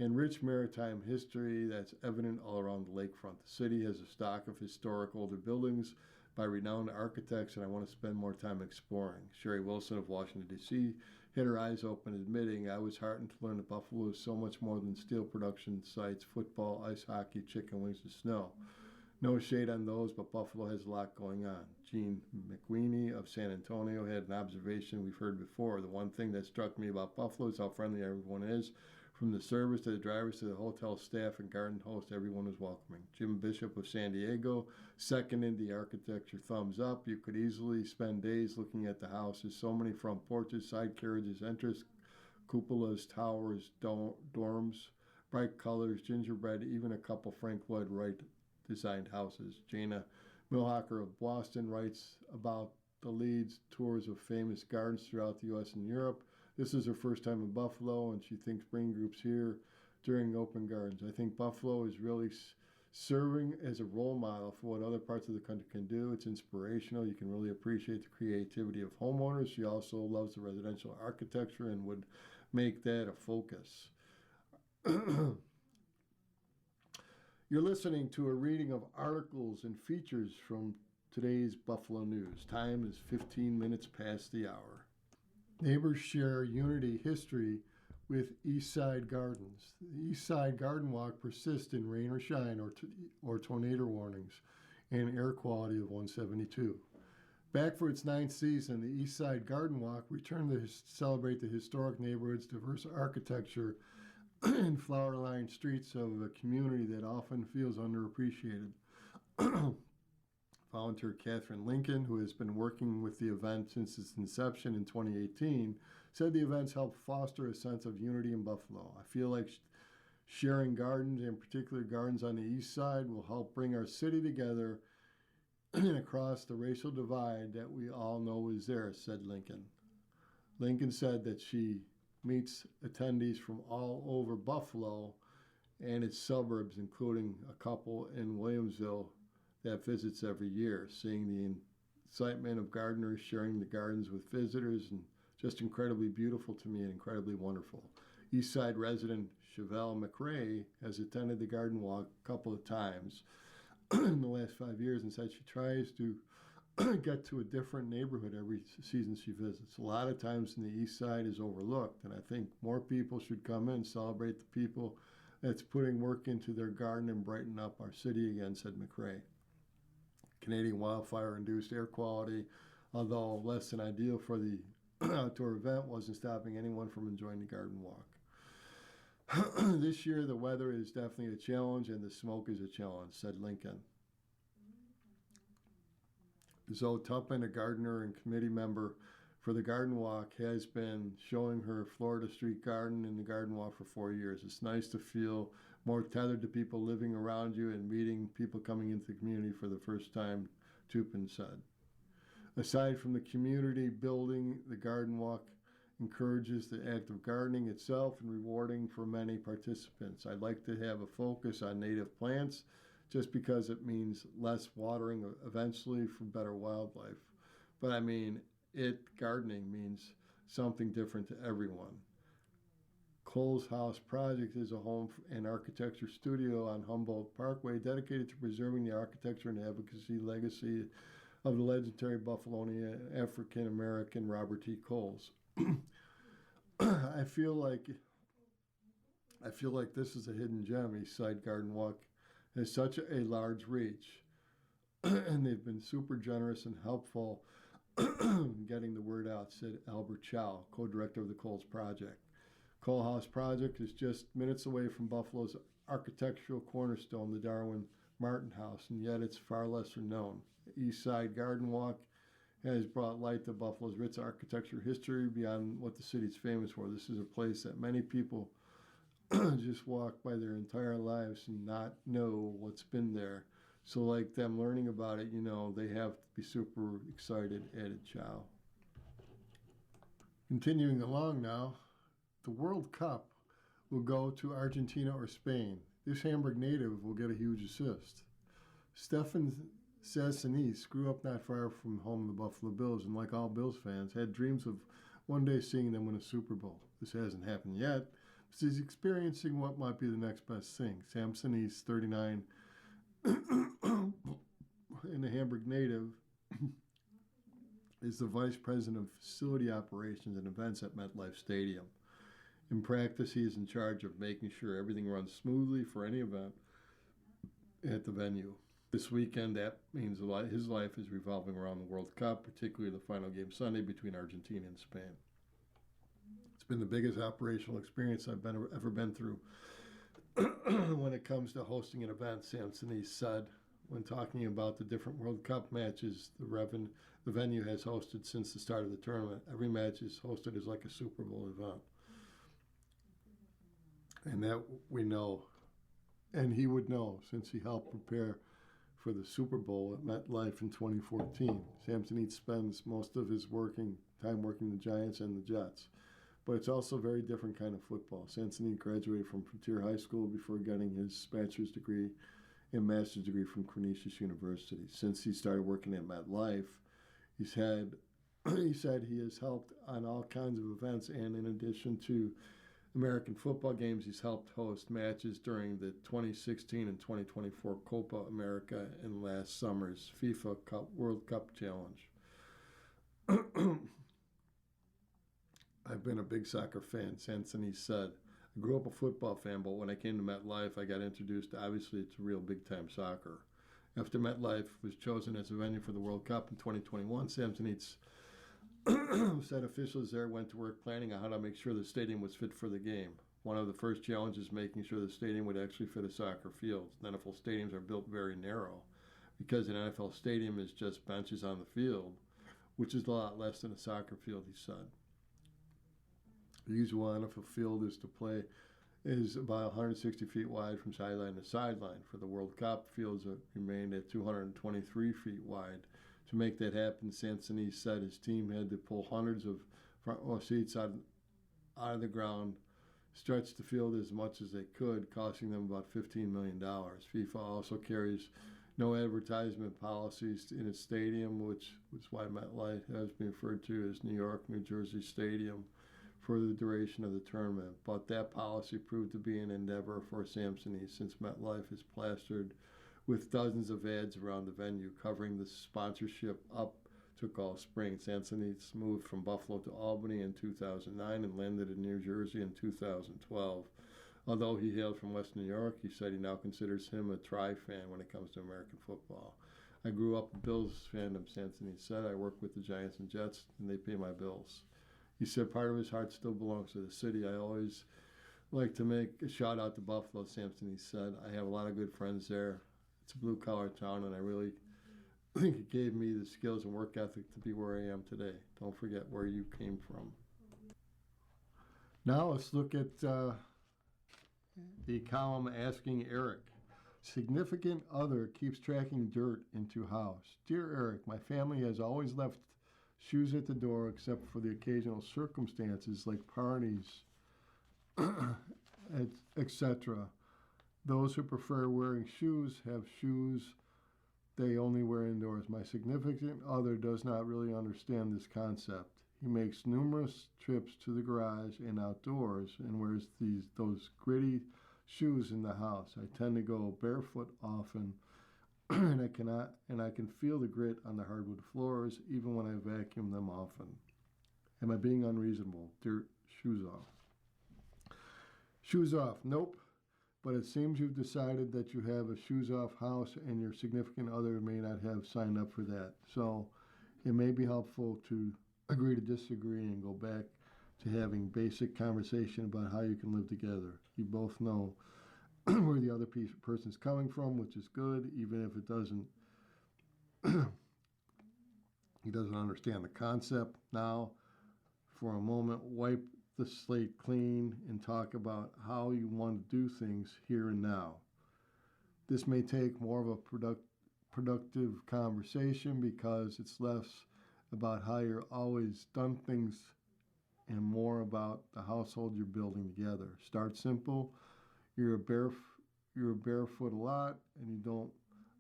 and rich maritime history that's evident all around the lakefront. The city has a stock of historic older buildings by renowned architects, and I want to spend more time exploring." Sherry Wilson of Washington, D.C. had her eyes open, admitting, "I was heartened to learn that Buffalo is so much more than steel production sites, football, ice hockey, chicken wings, and snow. No shade on those, but Buffalo has a lot going on." Gene McWeeny of San Antonio had an observation we've heard before. "The one thing that struck me about Buffalo is how friendly everyone is. From the servers to the drivers to the hotel staff and garden host, everyone was welcoming." Jim Bishop of San Diego seconded the architecture thumbs up. "You could easily spend days looking at the houses. So many front porches, side carriages, entrance, cupolas, towers, dorms, bright colors, gingerbread, even a couple Frank Lloyd Wright designed houses." Jana Milhocker of Boston writes about the leads tours of famous gardens throughout the U.S. and Europe. This is her first time in Buffalo, and she thinks bringing groups here during open gardens. "I think Buffalo is really serving as a role model for what other parts of the country can do. It's inspirational. You can really appreciate the creativity of homeowners. She also loves the residential architecture and would make that a focus. You're listening to a reading of articles and features from today's Buffalo News. Time is 15 minutes past the hour. Neighbors share Unity history with Eastside Gardens. The Eastside Garden Walk persists in rain or shine or tornado warnings and air quality of 172. Back for its 9th season, the Eastside Garden Walk returned to celebrate the historic neighborhood's diverse architecture and flower-lined streets of a community that often feels underappreciated. Volunteer Catherine Lincoln, who has been working with the event since its inception in 2018, said the events help foster a sense of unity in Buffalo. I feel like sharing gardens, in particular gardens on the east side, will help bring our city together and across the racial divide that we all know is there, said Lincoln. Lincoln said that she meets attendees from all over Buffalo and its suburbs, including a couple in Williamsville that visits every year, seeing the excitement of gardeners sharing the gardens with visitors, and just incredibly beautiful to me and incredibly wonderful. Eastside resident Chevelle McRae has attended the garden walk a couple of times in the last 5 years and said she tries to get to a different neighborhood every season she visits. A lot of times in the east side is overlooked, and I think more people should come in, celebrate the people that's putting work into their garden and brighten up our city again, said McRae. Canadian wildfire-induced air quality, although less than ideal for the outdoor event, wasn't stopping anyone from enjoying the garden walk. This year, the weather is definitely a challenge and the smoke is a challenge, said Lincoln. Zoe Tuppen, a gardener and committee member for the garden walk, has been showing her Florida Street garden in the garden walk for 4 years. It's nice to feel more tethered to people living around you and meeting people coming into the community for the first time, Tuppen said. Aside from the community building, the garden walk encourages the act of gardening itself and rewarding for many participants. I'd like to have a focus on native plants just because it means less watering eventually for better wildlife. But I mean, gardening means something different to everyone. Cole's House Project is a home and architecture studio on Humboldt Parkway dedicated to preserving the architecture and advocacy legacy of the legendary Buffalonian African-American Robert T. Coles. I feel like this is a hidden gem. Eastside Garden Walk has such a large reach, and they've been super generous and helpful getting the word out, said Albert Chow, co-director of the Coles Project. Cole House Project is just minutes away from Buffalo's architectural cornerstone, the Darwin Martin House, and yet it's far lesser known. Eastside Garden Walk has brought light to Buffalo's rich architecture history beyond what the city's famous for. This is a place that many people just walk by their entire lives and not know what's been there. So like them learning about it, they have to be super excited, added Chow. Continuing along now, the World Cup will go to Argentina or Spain. This Hamburg native will get a huge assist. Stefan Sassanese grew up not far from home, the Buffalo Bills, and like all Bills fans, had dreams of one day seeing them win a Super Bowl. This hasn't happened yet, but he's experiencing what might be the next best thing. Sassanese, 39, and the Hamburg native, is the vice president of facility operations and events at MetLife Stadium. In practice, he is in charge of making sure everything runs smoothly for any event at the venue. This weekend, that means his life is revolving around the World Cup, particularly the final game Sunday between Argentina and Spain. It's been the biggest operational experience I've ever been through when it comes to hosting an event, Sassanese said when talking about the different World Cup matches the venue has hosted since the start of the tournament. Every match is hosted as like a Super Bowl event. And that we know, and he would know since he helped prepare for the Super Bowl at MetLife in 2014. Sassanese spends most of his time working the Giants and the Jets. But it's also a very different kind of football. Sassanese graduated from Frontier High School before getting his bachelor's degree and master's degree from Canisius University. Since he started working at MetLife, he said he has helped on all kinds of events, and in addition to American football games, he's helped host matches during the 2016 and 2024 Copa America and last summer's FIFA World Cup Challenge. I've been a big soccer fan since, and he said, I grew up a football fan, but when I came to MetLife, I got introduced, obviously, to real big-time soccer. After MetLife was chosen as a venue for the World Cup in 2021, Samsonite said officials there went to work planning on how to make sure the stadium was fit for the game. One of the first challenges making sure the stadium would actually fit a soccer field. NFL stadiums are built very narrow because an NFL stadium is just benches on the field, which is a lot less than a soccer field, he said. The usual NFL field is about 160 feet wide from sideline to sideline. For the World Cup, fields remained at 223 feet wide. To make that happen, Sansonese said his team had to pull hundreds of front row seats out of the ground, stretch the field as much as they could, costing them about $15 million. FIFA also carries no advertisement policies in its stadium, which is why MetLife has been referred to as New York, New Jersey Stadium for the duration of the tournament. But that policy proved to be an endeavor for Samsonese, since MetLife is plastered with dozens of ads around the venue covering the sponsorship up to all spring. Sansonese moved from Buffalo to Albany in 2009 and landed in New Jersey in 2012. Although he hailed from West New York, he said he now considers him a tri-fan when it comes to American football. I grew up a Bills fandom, Sansonese said. I work with the Giants and Jets, and they pay my bills. He said part of his heart still belongs to the city. I always like to make a shout out to Buffalo, Sansonese said. I have a lot of good friends there. It's a blue-collar town, and I really think it gave me the skills and work ethic to be where I am today. Don't forget where you came from. Now let's look at the column asking Eric. Significant other keeps tracking dirt into house. Dear Eric, my family has always left shoes at the door except for the occasional circumstances like parties, etc. Those who prefer wearing shoes have shoes they only wear indoors. My significant other does not really understand this concept. He makes numerous trips to the garage and outdoors and wears those gritty shoes in the house. I tend to go barefoot often, and I can feel the grit on the hardwood floors even when I vacuum them often. Am I being unreasonable? Dirt, shoes off. Shoes off. Nope. But it seems you've decided that you have a shoes off house and your significant other may not have signed up for that. So it may be helpful to agree to disagree and go back to having basic conversation about how you can live together. You both know where the other person's coming from, which is good, even if it doesn't he doesn't understand the concept. Now, for a moment, wipe the slate clean and talk about how you want to do things here and now. This may take more of a productive conversation because it's less about how you're always done things and more about the household you're building together. Start simple. You're barefoot a lot and you don't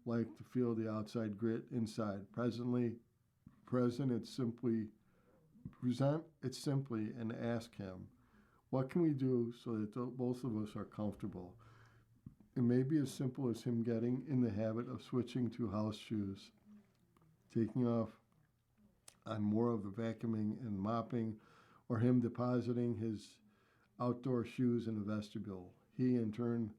like to feel the outside grit inside. Present it simply and ask him, what can we do so that both of us are comfortable? It may be as simple as him getting in the habit of switching to house shoes, taking off on more of the vacuuming and mopping, or him depositing his outdoor shoes in the vestibule. He, in turn,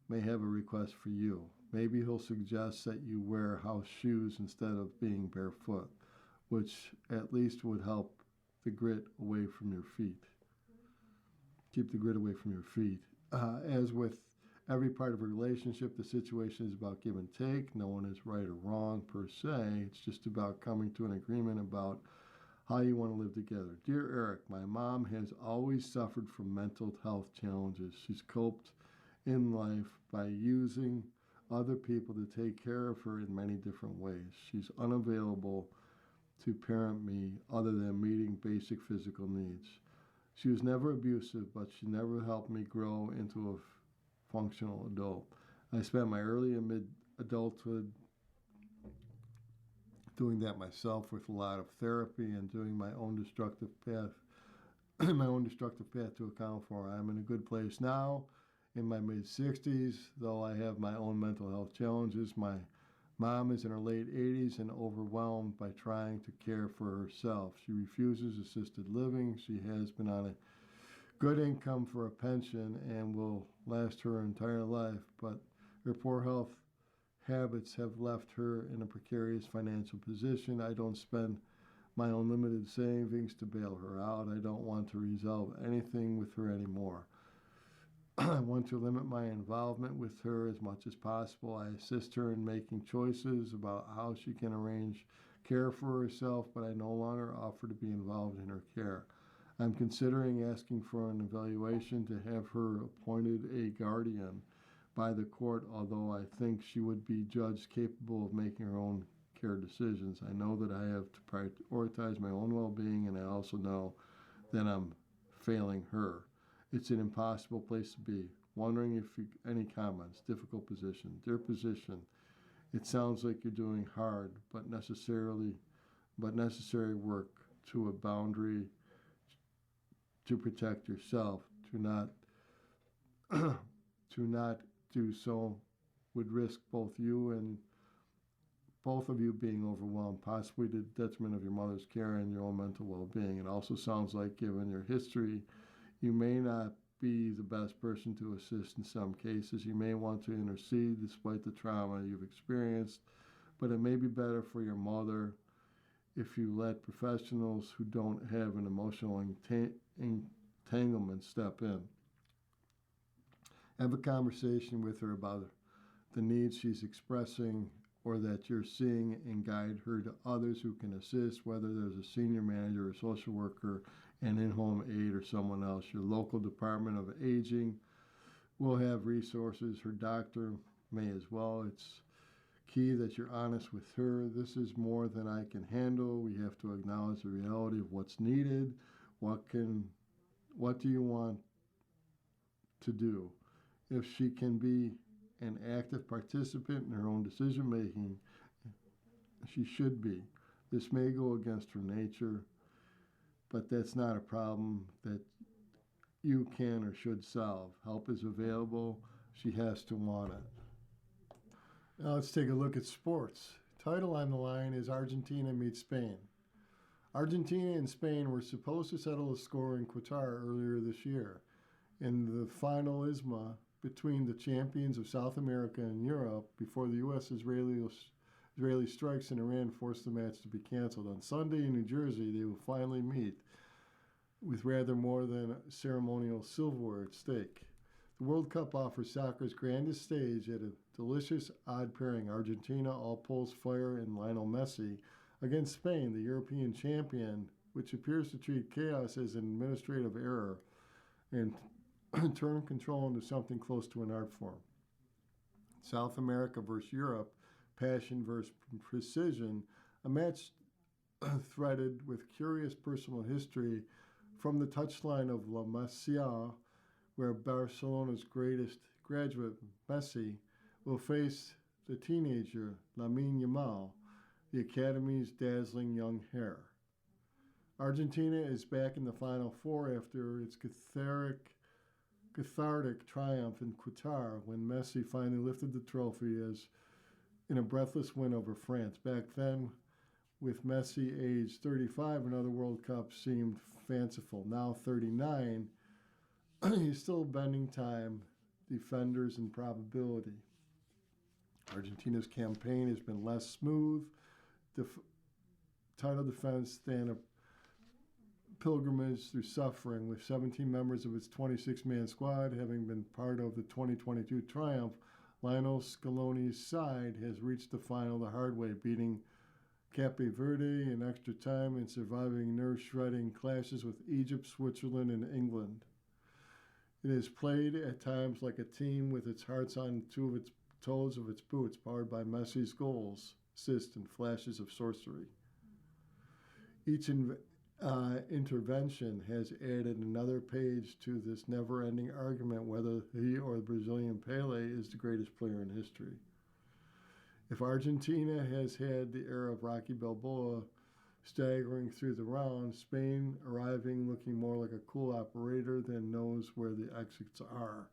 may have a request for you. Maybe he'll suggest that you wear house shoes instead of being barefoot, which at least would help the grit away from your feet. Keep the grit away from your feet. As with every part of a relationship, the situation is about give and take. No one is right or wrong per se. It's just about coming to an agreement about how you want to live together. Dear Eric, my mom has always suffered from mental health challenges. She's coped in life by using other people to take care of her in many different ways. She's unavailable to parent me other than meeting basic physical needs. She was never abusive, but she never helped me grow into a functional adult. I spent my early and mid adulthood doing that myself with a lot of therapy and doing my own destructive path, to account for. I'm in a good place now in my mid 60s, though I have my own mental health challenges. My mom is in her late 80s and overwhelmed by trying to care for herself. She refuses assisted living. She has been on a good income for a pension and will last her entire life, but her poor health habits have left her in a precarious financial position. I don't spend my own limited savings to bail her out. I don't want to resolve anything with her anymore. I want to limit my involvement with her as much as possible. I assist her in making choices about how she can arrange care for herself, but I no longer offer to be involved in her care. I'm considering asking for an evaluation to have her appointed a guardian by the court, although I think she would be judged capable of making her own care decisions. I know that I have to prioritize my own well-being, and I also know that I'm failing her. It's an impossible place to be. Wondering if any comments. Difficult position. Dear position, it sounds like you're doing hard but necessary work to a boundary to protect yourself. To not do so would risk both of you being overwhelmed, possibly to the detriment of your mother's care and your own mental well-being. It also sounds like, given your history, you may not be the best person to assist in some cases. You may want to intercede despite the trauma you've experienced, but it may be better for your mother if you let professionals who don't have an emotional entanglement step in. Have a conversation with her about the needs she's expressing or that you're seeing, and guide her to others who can assist, whether there's a senior manager, a social worker, an in-home aide, or someone else. Your local Department of Aging will have resources. Her doctor may as well. It's key that you're honest with her. This is more than I can handle. We have to acknowledge the reality of what's needed. What do you want to do? If she can be an active participant in her own decision making, she should be. This may go against her nature, but that's not a problem that you can or should solve. Help is available. She has to want it. Now let's take a look at sports. Title on the line is Argentina meets Spain. Argentina and Spain were supposed to settle a score in Qatar earlier this year. In the finalisma between the champions of South America and Europe, before the U.S.-Israeli strikes in Iran forced the match to be canceled. On Sunday in New Jersey, they will finally meet, with rather more than ceremonial silverware at stake. The World Cup offers soccer's grandest stage at a delicious odd pairing. Argentina all polls fire in Lionel Messi against Spain, the European champion, which appears to treat chaos as an administrative error and turn control into something close to an art form. South America versus Europe, passion versus precision, a match threaded with curious personal history from the touchline of La Masia, where Barcelona's greatest graduate, Messi, will face the teenager, Lamine Yamal, the Academy's dazzling young heir. Argentina is back in the Final Four after its cathartic triumph in Qatar, when Messi finally lifted the trophy as in a breathless win over France. Back then, with Messi aged 35, another World Cup seemed fanciful. Now 39, he's still bending time, defenders, and probability. Argentina's campaign has been less smooth. Title defense than a pilgrimage through suffering, with 17 members of its 26-man squad having been part of the 2022 triumph. Lionel Scaloni's side has reached the final the hard way, beating Cape Verde in extra time and surviving nerve-shredding clashes with Egypt, Switzerland, and England. It has played at times like a team with its hearts on two of its toes of its boots, powered by Messi's goals, assists, and flashes of sorcery. Each intervention has added another page to this never-ending argument whether he or the Brazilian Pele is the greatest player in history. If Argentina has had the era of Rocky Balboa staggering through the round, Spain arriving looking more like a cool operator than knows where the exits are.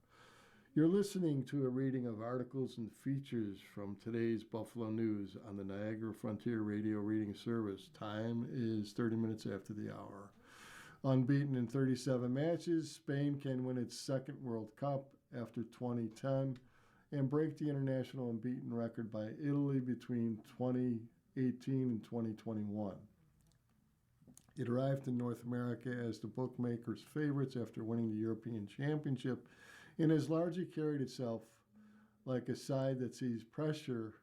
You're listening to a reading of articles and features from today's Buffalo News on the Niagara Frontier Radio Reading Service. Time is 30 minutes after the hour. Unbeaten in 37 matches, Spain can win its second World Cup after 2010 and break the international unbeaten record by Italy between 2018 and 2021. It arrived in North America as the bookmakers' favorites after winning the European Championship and has largely carried itself like a side that sees pressure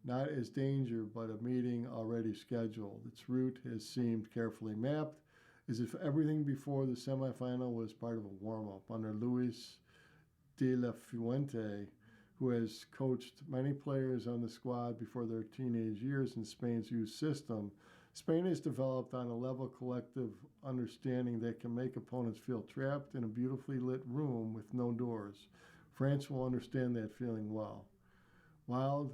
not as danger but a meeting already scheduled. Its route has seemed carefully mapped, as if everything before the semifinal was part of a warm-up. Under Luis de la Fuente, who has coached many players on the squad before their teenage years in Spain's youth system, Spain has developed on a level collective understanding that can make opponents feel trapped in a beautifully lit room with no doors. France will understand that feeling well. Wild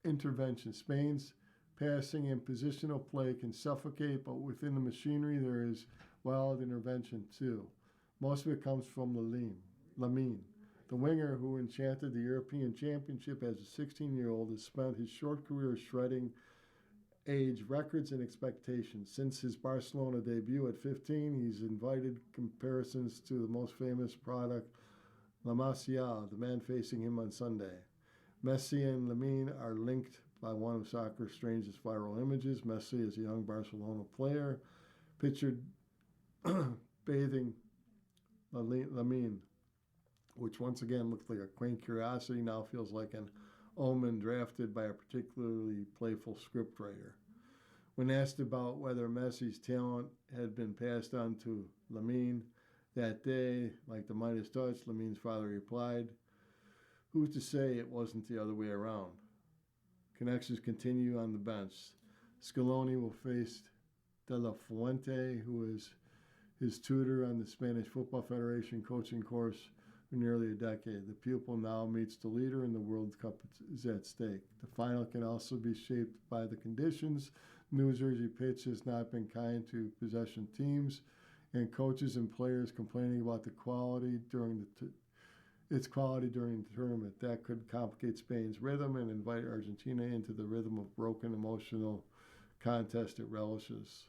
intervention. Spain's passing and positional play can suffocate, but within the machinery there is wild intervention too. Most of it comes from Lamine. The winger who enchanted the European Championship as a 16-year-old has spent his short career shredding age records and expectations. Since his Barcelona debut at 15, he's invited comparisons to the most famous product, La Masia, the man facing him on Sunday. Messi and Lamine are linked by one of soccer's strangest viral images. Messi is a young Barcelona player, pictured bathing Lamine, which once again looked like a quaint curiosity, now feels like an omen drafted by a particularly playful scriptwriter. When asked about whether Messi's talent had been passed on to Lamine that day, like the Midas touch, Lamine's father replied, "Who's to say it wasn't the other way around?" Connections continue on the bench. Scaloni will face De La Fuente, who is his tutor on the Spanish Football Federation coaching course for nearly a decade. The pupil now meets the leader, and the World Cup is at stake. The final can also be shaped by the conditions. New Jersey pitch has not been kind to possession teams, and coaches and players complaining about the quality during its quality during the tournament. That could complicate Spain's rhythm and invite Argentina into the rhythm of broken emotional contest it relishes.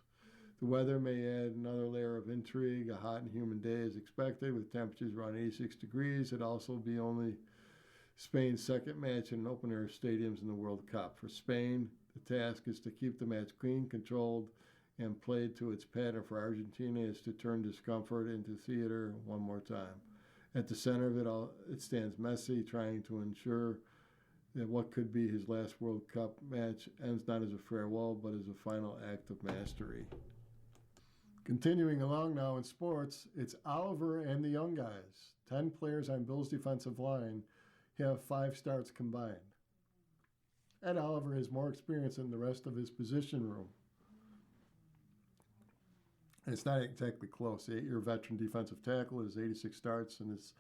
The weather may add another layer of intrigue. A hot and humid day is expected with temperatures around 86 degrees. It'll also be only Spain's second match in open-air stadiums in the World Cup. For Spain, the task is to keep the match clean, controlled, and played to its pattern. For Argentina is to turn discomfort into theater one more time. At the center of it all, it stands Messi, trying to ensure that what could be his last World Cup match ends not as a farewell, but as a final act of mastery. Continuing along now in sports, it's Oliver and the young guys. 10 players on Bill's defensive line have 5 starts combined. Ed Oliver has more experience than the rest of his position room. And it's not exactly close. The 8-year veteran defensive tackle has 86 starts and his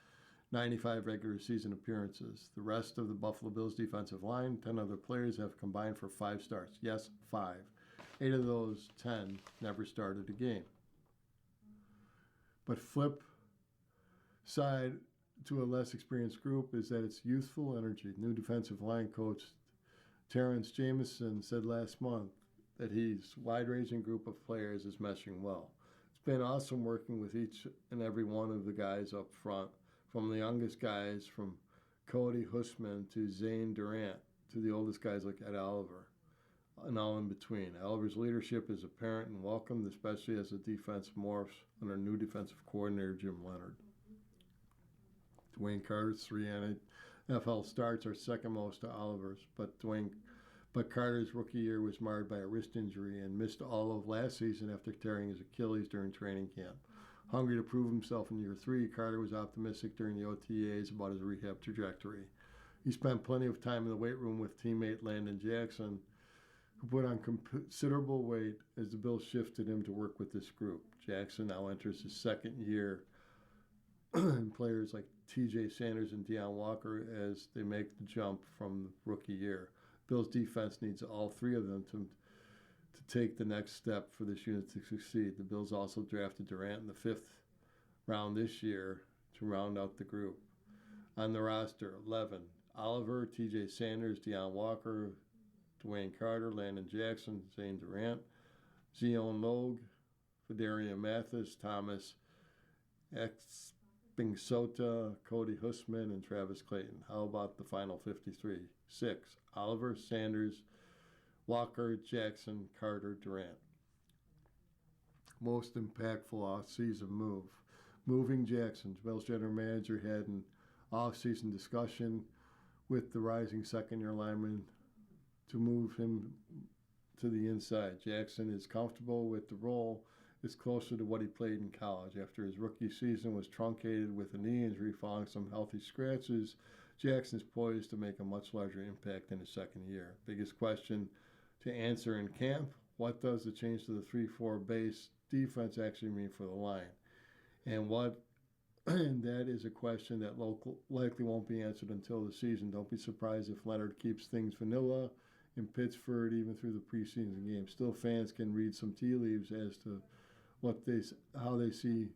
95 regular season appearances. The rest of the Buffalo Bills defensive line, 10 other players, have combined for 5 starts. Yes, 5. 8 of those 10 never started a game. But flip side to a less experienced group is that it's youthful energy. New defensive line coach Terrence Jameson said last month that his wide-ranging group of players is meshing well. It's been awesome working with each and every one of the guys up front, from the youngest guys, from Cody Hussman to Zane Durant, to the oldest guys like Ed Oliver, and all in between. Oliver's leadership is apparent and welcomed, especially as the defense morphs under new defensive coordinator Jim Leonhard. Dwayne Carter's 3 NFL starts are second most to Oliver's, but Carter's rookie year was marred by a wrist injury and missed all of last season after tearing his Achilles during training camp. Hungry to prove himself in year 3, Carter was optimistic during the OTAs about his rehab trajectory. He spent plenty of time in the weight room with teammate Landon Jackson, who put on considerable weight as the Bills shifted him to work with this group. Jackson now enters his second year, and players like TJ Sanders and Deion Walker as they make the jump from the rookie year. Bills defense needs all three of them to take the next step for this unit to succeed. The Bills also drafted Durant in the 5th round this year to round out the group. On the roster, 11, Oliver, TJ Sanders, Deion Walker, Dwayne Carter, Landon Jackson, Zane Durant, Zion Logue, Fedarian Mathis, Thomas Expingsota, Cody Hussman, and Travis Clayton. How about the final 53? 6, Oliver, Sanders, Walker, Jackson, Carter, Durant. Most impactful off-season move. Moving Jackson. Bills general manager had an off-season discussion with the rising second-year lineman to move him to the inside. Jackson is comfortable with the role. It's closer to what he played in college. After his rookie season was truncated with a knee injury following some healthy scratches, Jackson is poised to make a much larger impact in his second year. Biggest question to answer in camp: what does the change to the 3-4 base defense actually mean for the line? And that is a question that likely won't be answered until the season. Don't be surprised if Leonard keeps things vanilla in Pittsburgh even through the preseason games. Still, fans can read some tea leaves as to how they see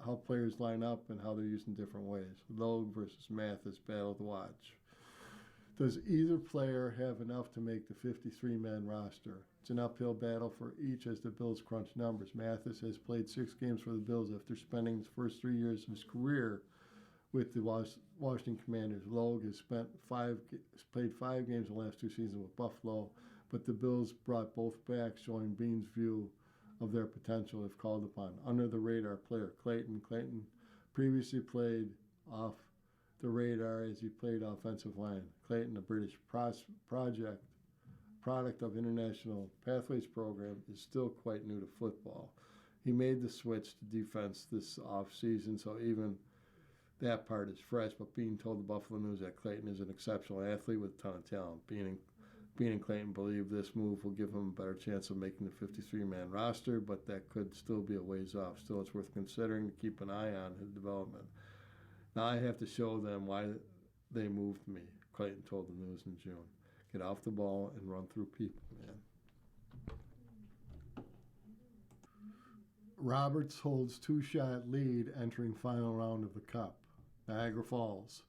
how players line up and how they're used in different ways. Logue versus Mathis, battle to watch. Does either player have enough to make the 53-man roster? It's an uphill battle for each as the Bills crunch numbers. Mathis has played 6 games for the Bills after spending his first 3 years of his career with the Washington Commanders. Logue has played 5 games in the last 2 seasons with Buffalo, but the Bills brought both back, showing Bean's view of their potential if called upon. Under the radar player, Clayton. Clayton previously played off the radar as he played offensive line. Clayton, a British product of International Pathways Program, is still quite new to football. He made the switch to defense this offseason, so even that part is fresh, but Bean told the Buffalo News that Clayton is an exceptional athlete with a ton of talent. Bean and Clayton believe this move will give him a better chance of making the 53-man roster, but that could still be a ways off. Still, it's worth considering to keep an eye on his development. Now I have to show them why they moved me, Clayton told the News in June. Get off the ball and run through people, man. Roberts holds 2-shot lead entering final round of the Cup. Niagara Falls.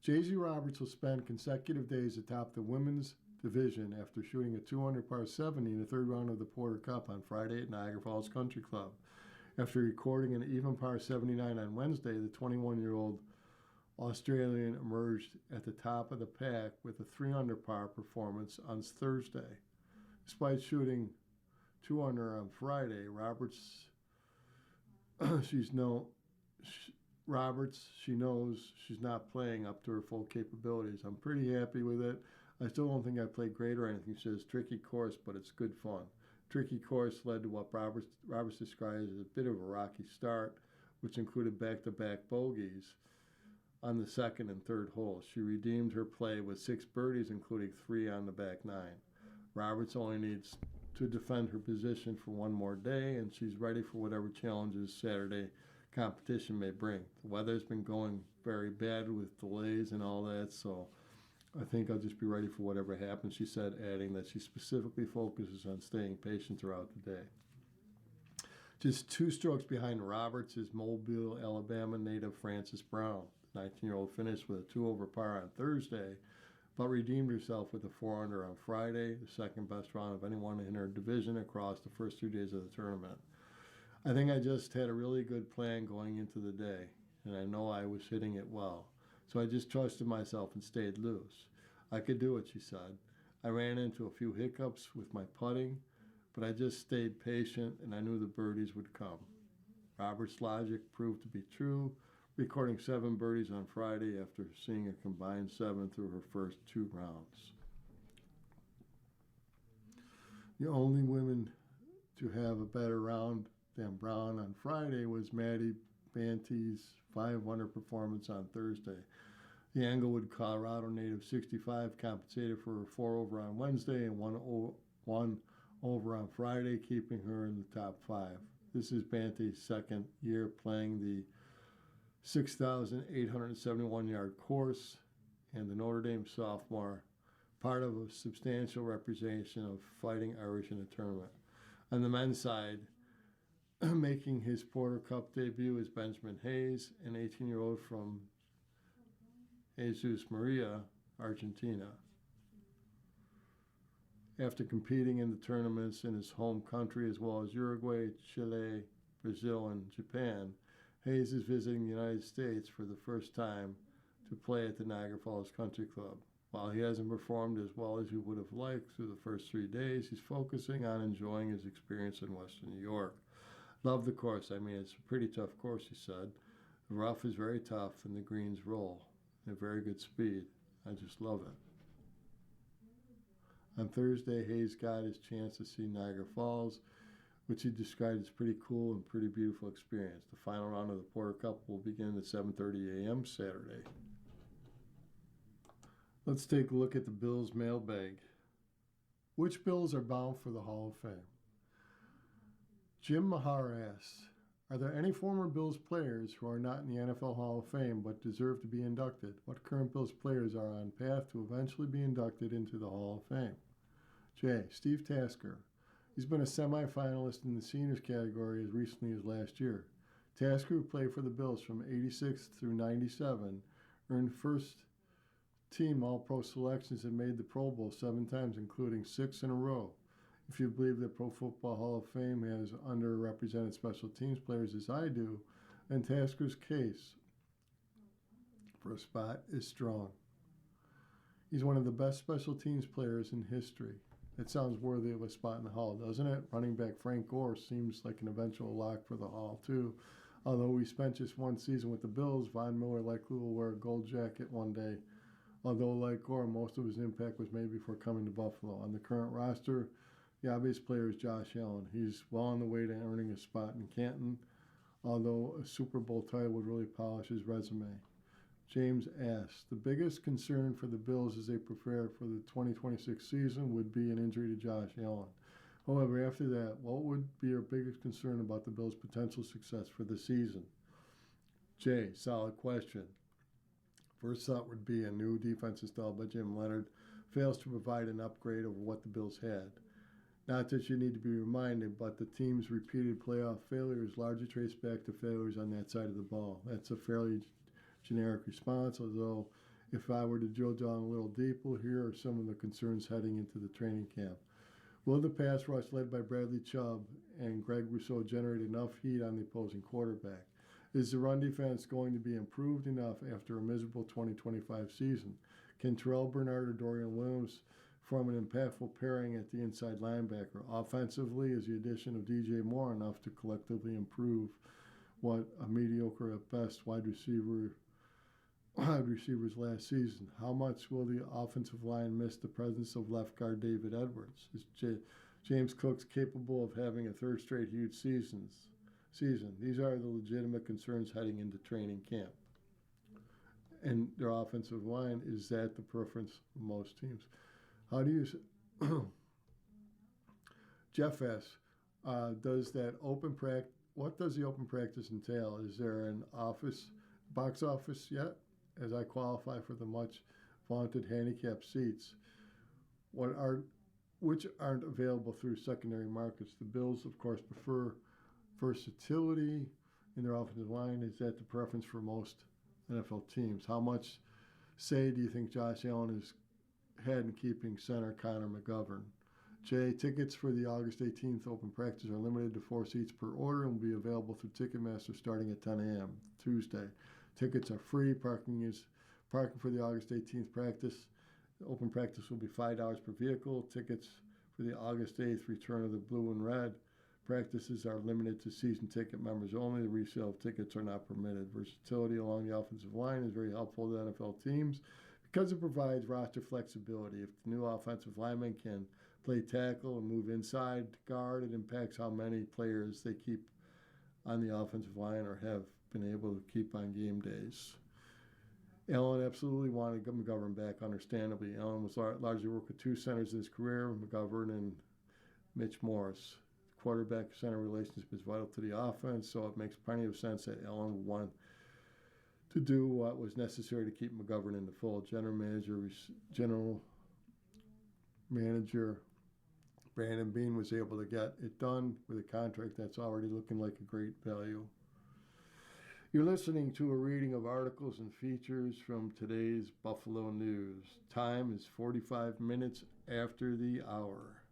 J.Z. Roberts will spend consecutive days atop the women's division after shooting a 200 par 70 in the third round of the Porter Cup on Friday at Niagara Falls Country Club. After recording an even par 79 on Wednesday, the 21-year-old Australian emerged at the top of the pack with a 3-under par performance on Thursday. Despite shooting 2-under on Friday, she knows she's not playing up to her full capabilities. I'm pretty happy with it. I still don't think I played great or anything. She says, tricky course, but it's good fun. Tricky course led to what Roberts describes as a bit of a rocky start, which included back-to-back bogeys on the second and third holes. She redeemed her play with 6 birdies, including 3 on the back 9. Roberts only needs to defend her position for one more day, and she's ready for whatever challenges Saturday competition may bring. The weather's been going very bad with delays and all that, so I think I'll just be ready for whatever happens, she said, adding that she specifically focuses on staying patient throughout the day. Just 2 strokes behind Roberts is Mobile, Alabama native Frances Brown. The 19-year-old finished with a 2-over par on Thursday, but redeemed herself with a 4-under on Friday, the second best round of anyone in her division across the first 2 days of the tournament. I think I just had a really good plan going into the day, and I know I was hitting it well. So I just trusted myself and stayed loose. I could do it, she said. I ran into a few hiccups with my putting, but I just stayed patient and I knew the birdies would come. Roberts' logic proved to be true, recording 7 birdies on Friday after seeing a combined 7 through her first 2 rounds. The only woman to have a better round than Brown on Friday was Maddie Banty's 5-under performance on Thursday. The Englewood, Colorado native 65 compensated for her 4-over on Wednesday and 1 over on Friday, keeping her in the top 5. This is Bante's second year playing the 6,871-yard course, and the Notre Dame sophomore, part of a substantial representation of Fighting Irish in the tournament. On the men's side, making his Porter Cup debut is Benjamin Hayes, an 18-year-old from Jesus Maria, Argentina. After competing in the tournaments in his home country as well as Uruguay, Chile, Brazil, and Japan, Hayes is visiting the United States for the first time to play at the Niagara Falls Country Club. While he hasn't performed as well as he would have liked through the first 3 days, he's focusing on enjoying his experience in Western New York. Love the course. I mean, it's a pretty tough course, he said. The rough is very tough and the greens roll at very good speed. I just love it. On Thursday, Hayes got his chance to see Niagara Falls, which he described as pretty cool and pretty beautiful experience. The final round of the Porter Cup will begin at 7:30 a.m. Saturday. Let's take a look at the Bills mailbag. Which Bills are bound for the Hall of Fame? Jim Mahar asks, are there any former Bills players who are not in the NFL Hall of Fame but deserve to be inducted? What current Bills players are on path to eventually be inducted into the Hall of Fame? J. Steve Tasker. He's been a semifinalist in the seniors category as recently as last year. Tasker, who played for the Bills from 86 through 97, earned first team All-Pro selections and made the Pro Bowl 7 times, including 6 in a row. If you believe that Pro Football Hall of Fame has underrepresented special teams players as I do, then Tasker's case for a spot is strong. He's one of the best special teams players in history. It sounds worthy of a spot in the Hall, doesn't it? Running back Frank Gore seems like an eventual lock for the Hall, too. Although he spent just 1 season with the Bills, Von Miller likely will wear a gold jacket one day. Although, like Gore, most of his impact was made before coming to Buffalo. On the current roster, the obvious player is Josh Allen. He's well on the way to earning a spot in Canton, although a Super Bowl title would really polish his resume. James asks, the biggest concern for the Bills as they prepare for the 2026 season would be an injury to Josh Allen. However, after that, what would be your biggest concern about the Bills' potential success for the season? Jay, solid question. First thought would be a new defensive style by Jim Leonhard fails to provide an upgrade over what the Bills had. Not that you need to be reminded, but the team's repeated playoff failures largely trace back to failures on that side of the ball. That's a fairly generic response, although if I were to drill down a little deeper, here are some of the concerns heading into the training camp. Will the pass rush led by Bradley Chubb and Greg Rousseau generate enough heat on the opposing quarterback? Is the run defense going to be improved enough after a miserable 2025 season? Can Terrell Bernard or Dorian Williams form an impactful pairing at the inside linebacker? Offensively, is the addition of DJ Moore enough to collectively improve what a mediocre at best wide receivers last season? How much will the offensive line miss the presence of left guard David Edwards? Is James Cook capable of having a third straight huge season? These are the legitimate concerns heading into training camp. And their offensive line, is that the preference of most teams? How do you Jeff asks, what does the open practice entail? Is there an box office yet? As I qualify for the much vaunted handicap seats, which aren't available through secondary markets. The Bills, of course, prefer versatility in their offensive line. Is that the preference for most NFL teams? How much say do you think Josh Allen has had in keeping center Connor McGovern? Jay, tickets for the August 18th open practice are limited to 4 seats per order and will be available through Ticketmaster starting at 10 a.m. Tuesday. Tickets are free. Parking for the August 18th practice. The open practice will be $5 per vehicle. Tickets for the August 8th return of the blue and red practices are limited to season ticket members only. The resale of tickets are not permitted. Versatility along the offensive line is very helpful to NFL teams because it provides roster flexibility. If the new offensive lineman can play tackle and move inside to guard, it impacts how many players they keep on the offensive line or have been able to keep on game days. Allen absolutely wanted McGovern back, understandably. Allen was largely worked with 2 centers in his career, McGovern and Mitch Morris. Quarterback-center relationship is vital to the offense, so it makes plenty of sense that Allen would want to do what was necessary to keep McGovern in the fold. General Manager Brandon Beane was able to get it done with a contract that's already looking like a great value. You're listening to a reading of articles and features from today's Buffalo News. Time is 45 minutes after the hour.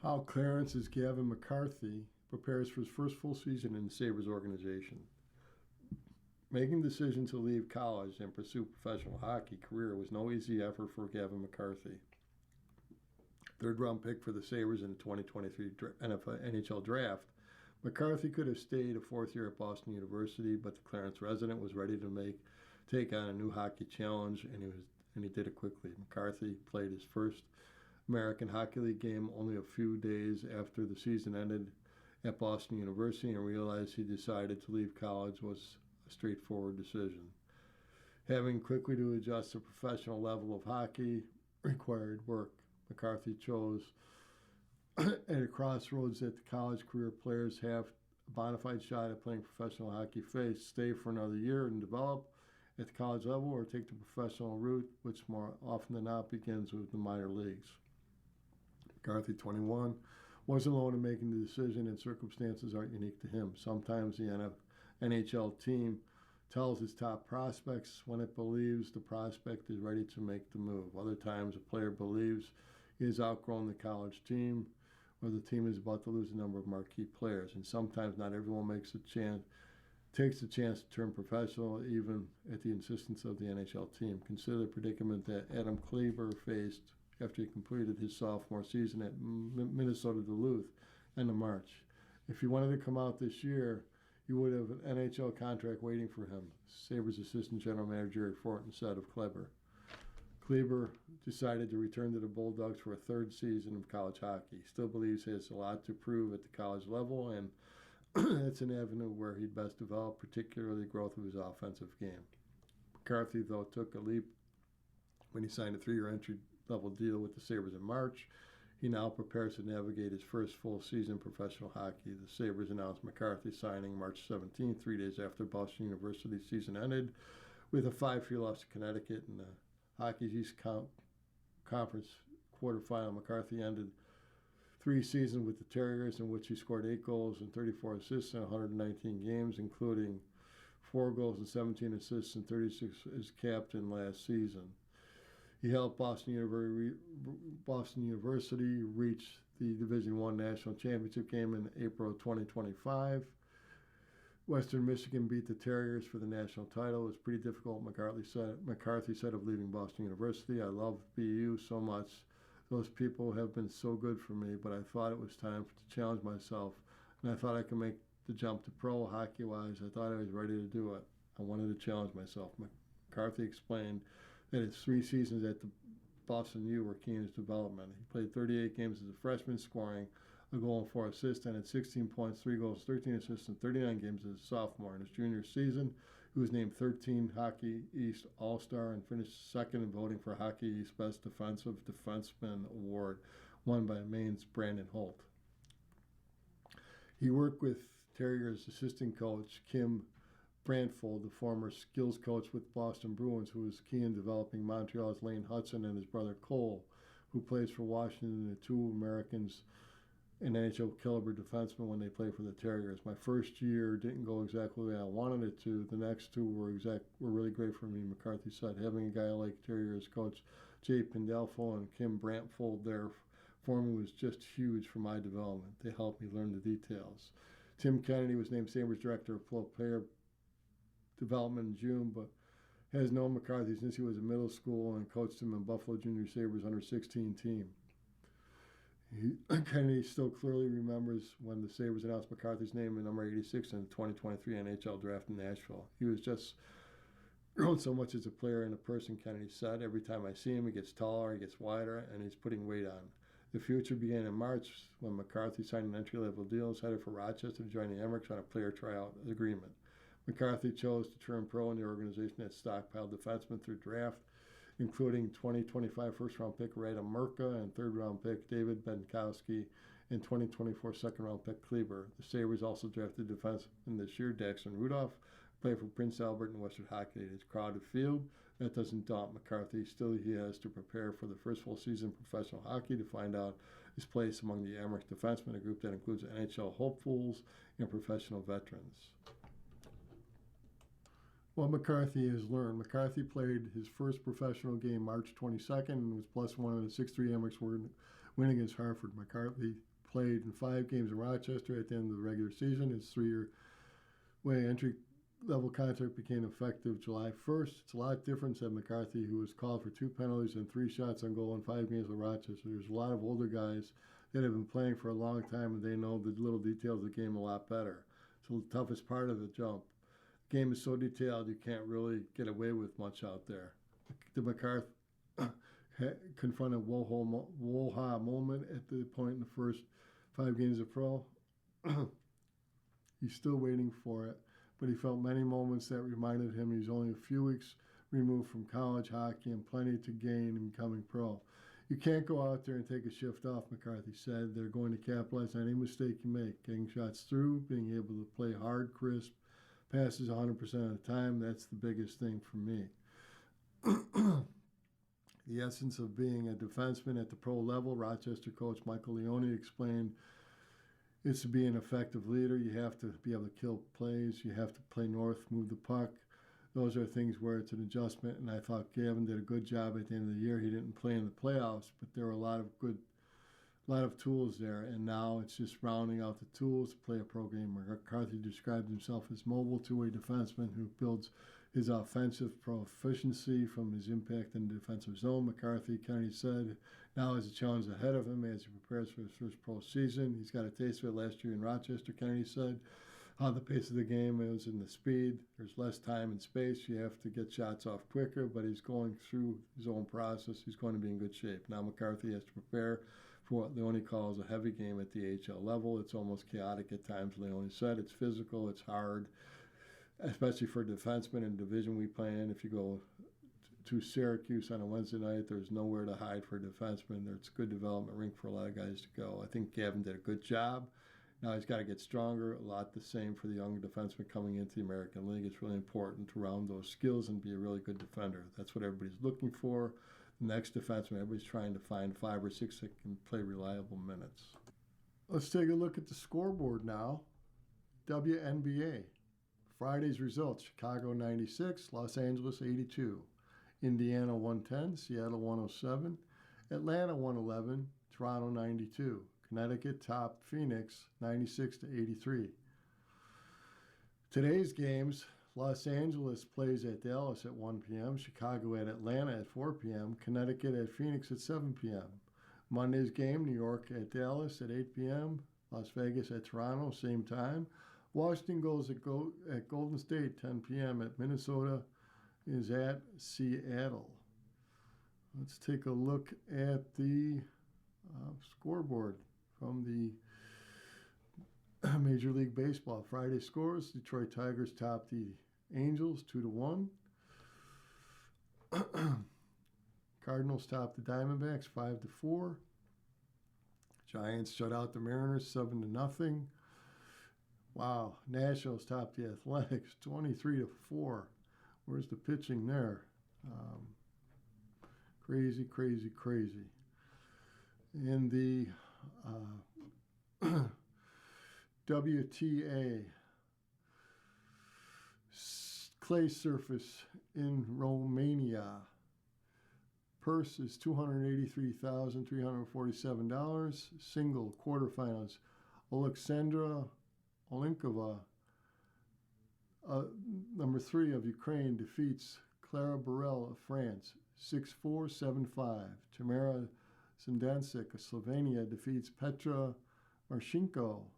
How Clarence's Gavin McCarthy prepares for his first full season in the Sabres organization. Making the decision to leave college and pursue professional hockey career was no easy effort for Gavin McCarthy. Third-round pick for the Sabres in the 2023 NHL draft, McCarthy could have stayed a fourth year at Boston University, but the Clarence resident was ready to take on a new hockey challenge, and he did it quickly. McCarthy played his first American Hockey League game only a few days after the season ended at Boston University, and realized he decided to leave college was a straightforward decision. Having quickly to adjust to professional level of hockey required work. McCarthy chose at a crossroads that the college career players have a bona fide shot at playing professional hockey face, stay for another year and develop at the college level, or take the professional route, which more often than not begins with the minor leagues. McCarthy, 21, wasn't alone in making the decision, and circumstances aren't unique to him. Sometimes the NHL team tells its top prospects when it believes the prospect is ready to make the move. Other times a player believes he has outgrown the college team, or the team is about to lose a number of marquee players. And sometimes not everyone takes the chance to turn professional, even at the insistence of the NHL team. Consider the predicament that Adam Kleber faced after he completed his sophomore season at Minnesota Duluth end of March. If he wanted to come out this year, he would have an NHL contract waiting for him, Sabres assistant general manager Jerry Fortin said of Kleber. Kleber decided to return to the Bulldogs for a third season of college hockey. He still believes he has a lot to prove at the college level, and it's an avenue where he'd best develop, particularly the growth of his offensive game. McCarthy, though, took a leap when he signed a 3-year entry-level deal with the Sabres in March. He now prepares to navigate his first full season professional hockey. The Sabres announced McCarthy signing March 17th, 3 days after Boston University's season ended, with a 5-3 loss to Connecticut in the Hockey's East Conference quarterfinal. McCarthy ended 3 seasons with the Terriers, in which he scored 8 goals and 34 assists in 119 games, including 4 goals and 17 assists and 36 as captain last season. He helped Boston University reach the Division I National Championship game in April of 2025. Western Michigan beat the Terriers for the national title. It was pretty difficult, McCarthy said of leaving Boston University. I love BU so much. Those people have been so good for me, but I thought it was time to challenge myself, and I thought I could make the jump to pro hockey-wise. I thought I was ready to do it. I wanted to challenge myself. McCarthy explained that his 3 seasons at the Boston U were key in his development. He played 38 games as a freshman, scoring a goal and 4 assists, and had 16 points, 3 goals, 13 assists, and 39 games as a sophomore. In his junior season, he was named 13 Hockey East All-Star and finished second in voting for Hockey East Best Defensive Defenseman Award, won by Maine's Brandon Holt. He worked with Terriers assistant coach Kim Brantfold, the former skills coach with Boston Bruins, who was key in developing Montreal's Lane Hudson, and his brother Cole, who plays for Washington, the 2 Americans an NHL caliber defenseman when they play for the Terriers. My first year didn't go exactly the way I wanted it to. The next 2 were really great for me, McCarthy said. Having a guy like Terriers coach Jay Pandolfo and Kim Brantfold there for me was just huge for my development. They helped me learn the details. Tim Kennedy was named Sabres Director of Player Development in June, but has known McCarthy since he was in middle school and coached him in Buffalo Junior Sabres under-16 team. Kennedy still clearly remembers when the Sabres announced McCarthy's name in number 86 in the 2023 NHL draft in Nashville. He was just grown so much as a player and a person, Kennedy said. Every time I see him, he gets taller, he gets wider, and he's putting weight on. The future began in March when McCarthy signed an entry-level deal and headed for Rochester to join the Emirates on a player tryout agreement. McCarthy chose to turn pro in the organization that stockpiled defensemen through draft including 2025 first-round pick Rada Murka and third-round pick David Benkowski and 2024 second-round pick Kleber. The Sabres also drafted defenseman this year, Daxton Rudolph, played for Prince Albert and Western Hockey. It's a crowded field. That doesn't daunt McCarthy. Still, he has to prepare for the first full season of professional hockey to find out his place among the Amherst defensemen, a group that includes NHL hopefuls and professional veterans. What McCarthy has learned. McCarthy played his first professional game March 22nd and was +1 in the 6-3 Amherst win against Hartford. McCarthy played in 5 games in Rochester at the end of the regular season. His 3-year entry-level contract became effective July 1st. It's a lot different than McCarthy, who was called for 2 penalties and 3 shots on goal in 5 games with Rochester. There's a lot of older guys that have been playing for a long time, and they know the little details of the game a lot better. So the toughest part of the jump. The game is so detailed, you can't really get away with much out there. The McCarthy confronted Woha moment at the point in the first 5 games of pro. He's still waiting for it, but he felt many moments that reminded him he's only a few weeks removed from college hockey and plenty to gain in becoming pro. You can't go out there and take a shift off, McCarthy said. They're going to capitalize on any mistake you make. Getting shots through, being able to play hard, crisp, passes 100% of the time, that's the biggest thing for me. The essence of being a defenseman at the pro level, Rochester coach Michael Leone explained, it's to be an effective leader. You have to be able to kill plays. You have to play north, move the puck. Those are things where it's an adjustment, and I thought Gavin did a good job at the end of the year. He didn't play in the playoffs, but there were a lot of tools there, and now it's just rounding out the tools to play a pro game. McCarthy described himself as mobile two-way defenseman who builds his offensive proficiency from his impact in the defensive zone. McCarthy, Kennedy said, now has a challenge ahead of him as he prepares for his first pro season. He's got a taste of it last year in Rochester, Kennedy said. How the pace of the game is and the speed. There's less time and space. You have to get shots off quicker, but he's going through his own process. He's going to be in good shape. Now McCarthy has to prepare for what Leone calls a heavy game at the AHL level. It's almost chaotic at times, Leone said. It's physical, it's hard, especially for defensemen in the division we play in. If you go to Syracuse on a Wednesday night, there's nowhere to hide for a defenseman. There's a good development rink for a lot of guys to go. I think Gavin did a good job. Now he's got to get stronger, a lot the same for the young defenseman coming into the American League. It's really important to round those skills and be a really good defender. That's what everybody's looking for. The next defenseman, everybody's trying to find 5 or 6 that can play reliable minutes. Let's take a look at the scoreboard now. WNBA. Friday's results, Chicago 96, Los Angeles 82. Indiana 110, Seattle 107, Atlanta 111, Toronto 92. Connecticut topped Phoenix 96-83. Today's games, Los Angeles plays at Dallas at 1 p.m., Chicago at Atlanta at 4 p.m., Connecticut at Phoenix at 7 p.m. Monday's game, New York at Dallas at 8 p.m., Las Vegas at Toronto, same time. Washington goes at Golden State 10 p.m. at Minnesota is at Seattle. Let's take a look at the scoreboard from the Major League Baseball. Friday scores, Detroit Tigers top the Angels 2-1. Cardinals top the Diamondbacks 5-4. Giants shut out the Mariners 7-0. Wow, Nationals top the Athletics 23-4. Where's the pitching there? Crazy. In the WTA clay surface in Romania. Purse is $283,347. Single quarterfinals. Alexandra Olinkova, number 3 of Ukraine, defeats Clara Burel of France 6-4, 7-5. Tamara Sandancic of Slovenia defeats Petra Marchenko,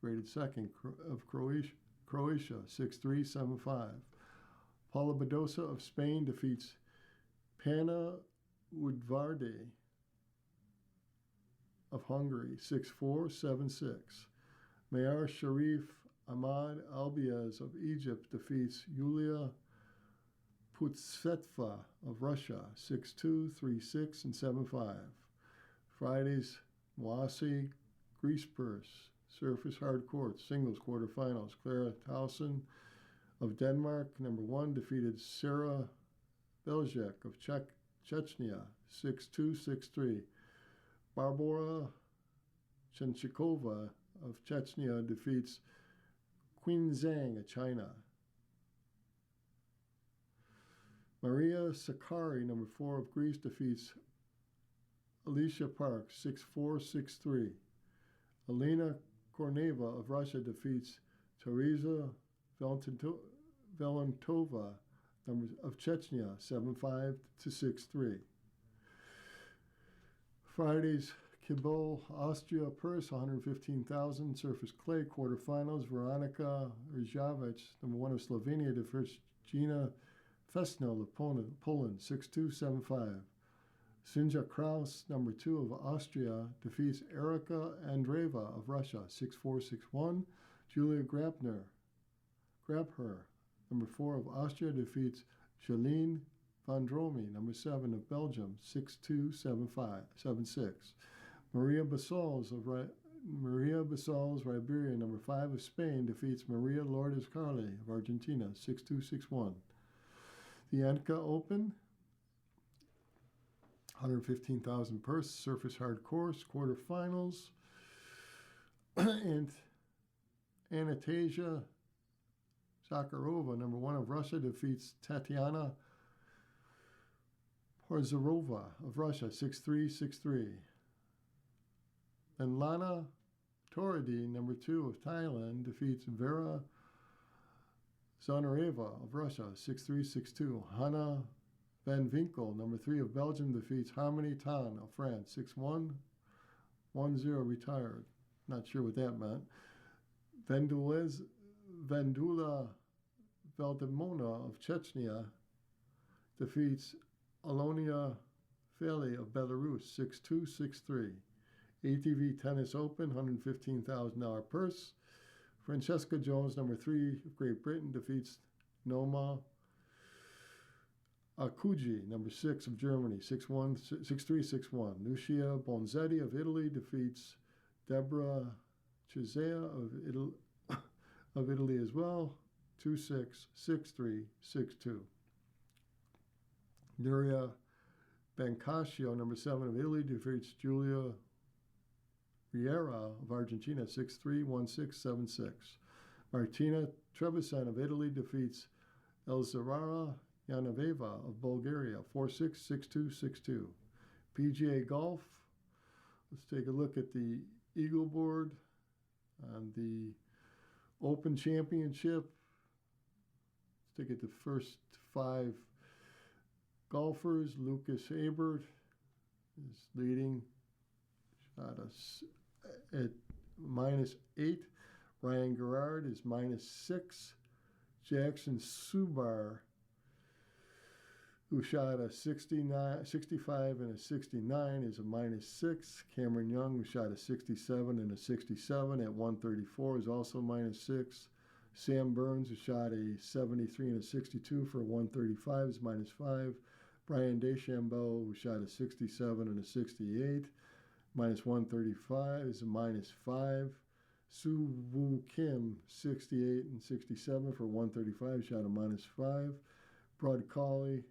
rated second, of Croatia 6-3, 7-5. Paula Badosa of Spain defeats Panna Udvarde of Hungary 6-4, 7-6. Mayar Sharif Ahmad Albiaz of Egypt defeats Yulia Putsetva of Russia, 6-2, 3-6, and 7-5. Fridays, Moissy, Grease Purse, Surface Hard Court, Singles Quarterfinals. Clara Tauson of Denmark, number 1, defeated Sarah Beljek of Chechnya, 6-2, 6-3. Barbara Chenchikova of Chechnya defeats Qin Zhang of China. Maria Sakari, number 4 of Greece, defeats Alicia Park, 6-4, 6-3. Elena Korneva of Russia defeats Teresa Valentova of Chechnya, 7-5 to 6-3. Fridays, Kibel, Austria, purse, 115,000. Surface clay, quarterfinals. Veronica Rzavec, number 1 of Slovenia, defeats Gina Fesnel of Poland, 6-2, 7-5. Sinja Kraus, number 2 of Austria, defeats Erika Andreeva of Russia, 6-4, 6-1. Julia Grabher, number 4 of Austria, defeats Jeline van Drome, number 7 of Belgium, 6-2, 7-5, 7-6. Maria Bassols, Riberia, number 5 of Spain, defeats Maria Lourdes Carli of Argentina, 6-2, 6-1. The Anka Open, 115,000 purse, surface hard course, quarterfinals. And Anastasia Zakharova, number 1 of Russia, defeats Tatiana Porzarova of Russia, 6-3, 6-3. And Lana Toridi, number 2 of Thailand, defeats Vera Zonareva of Russia, 6-3, 6-2. Hanna Van Winkel, number 3 of Belgium, defeats Harmony Tan of France, 6-1, 1-0, retired. Not sure what that meant. Vendula Valdemona of Chechnya defeats Alonia Feli of Belarus, 6-2, 6-3. ATV Tennis Open, $115,000 purse. Francesca Jones, number 3 of Great Britain, defeats Noma Akuji, number 6 of Germany, 6-1, 6-3, 6-1. Lucia Bonzetti of Italy defeats Deborah Chisea of Italy as well, 2-6, 6-3, 6-2. Nuria Bancascio, number 7 of Italy, defeats Julia Riera of Argentina, 6-3, 1-6, 7-6. Martina Trevisan of Italy defeats Elzarara Yanaveva of Bulgaria, 4-6, 6-2, 6-2. PGA Golf, let's take a look at the Eagle Board on the Open Championship. Let's take it the first 5 golfers. Lucas Abert is leading, shot us at -8. Ryan Garrard is -6. Jackson Subar, who shot a 65 and a 69, is a -6. Cameron Young, who shot a 67 and a 67 at 134, is also -6. Sam Burns, who shot a 73 and a 62 for 135, is -5. Brian DeChambeau, who shot a 67 and a 68, -135, is a -5. Soo Woo Kim, 68 and 67 for 135, shot a -5. Bud Cauley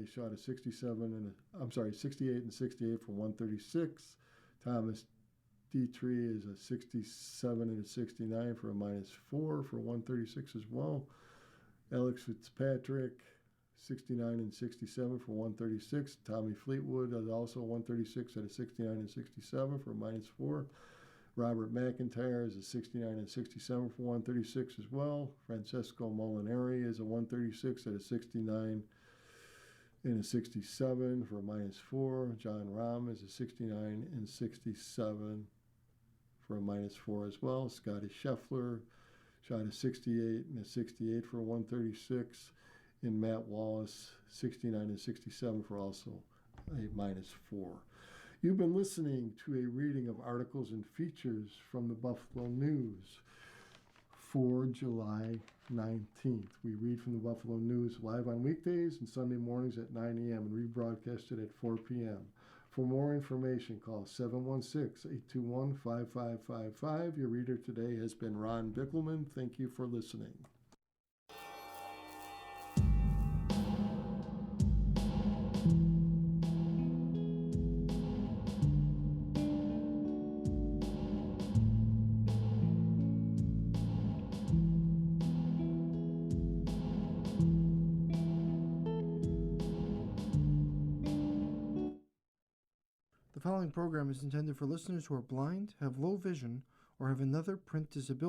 shot a 68 and 68 for 136. Thomas Dietrich is a 67 and a 69 for a -4 for 136 as well. Alex Fitzpatrick, 69 and 67 for 136. Tommy Fleetwood is also 136 at a 69 and 67 for a -4. Robert McIntyre is a 69 and 67 for 136 as well. Francesco Molinari is a 136 at a 69 and a 67 for a -4. John Rahm is a 69 and 67 for a -4 as well. Scotty Scheffler shot a 68 and a 68 for a 136. And Matt Wallace, 69 and 67 for also a -4. You've been listening to a reading of articles and features from the Buffalo News. for July 19th. We read from the Buffalo News live on weekdays and Sunday mornings at 9 a.m. and rebroadcasted at 4 p.m. For more information, call 716-821-5555. Your reader today has been Ron Bickelman. Thank you for listening. The following program is intended for listeners who are blind, have low vision, or have another print disability.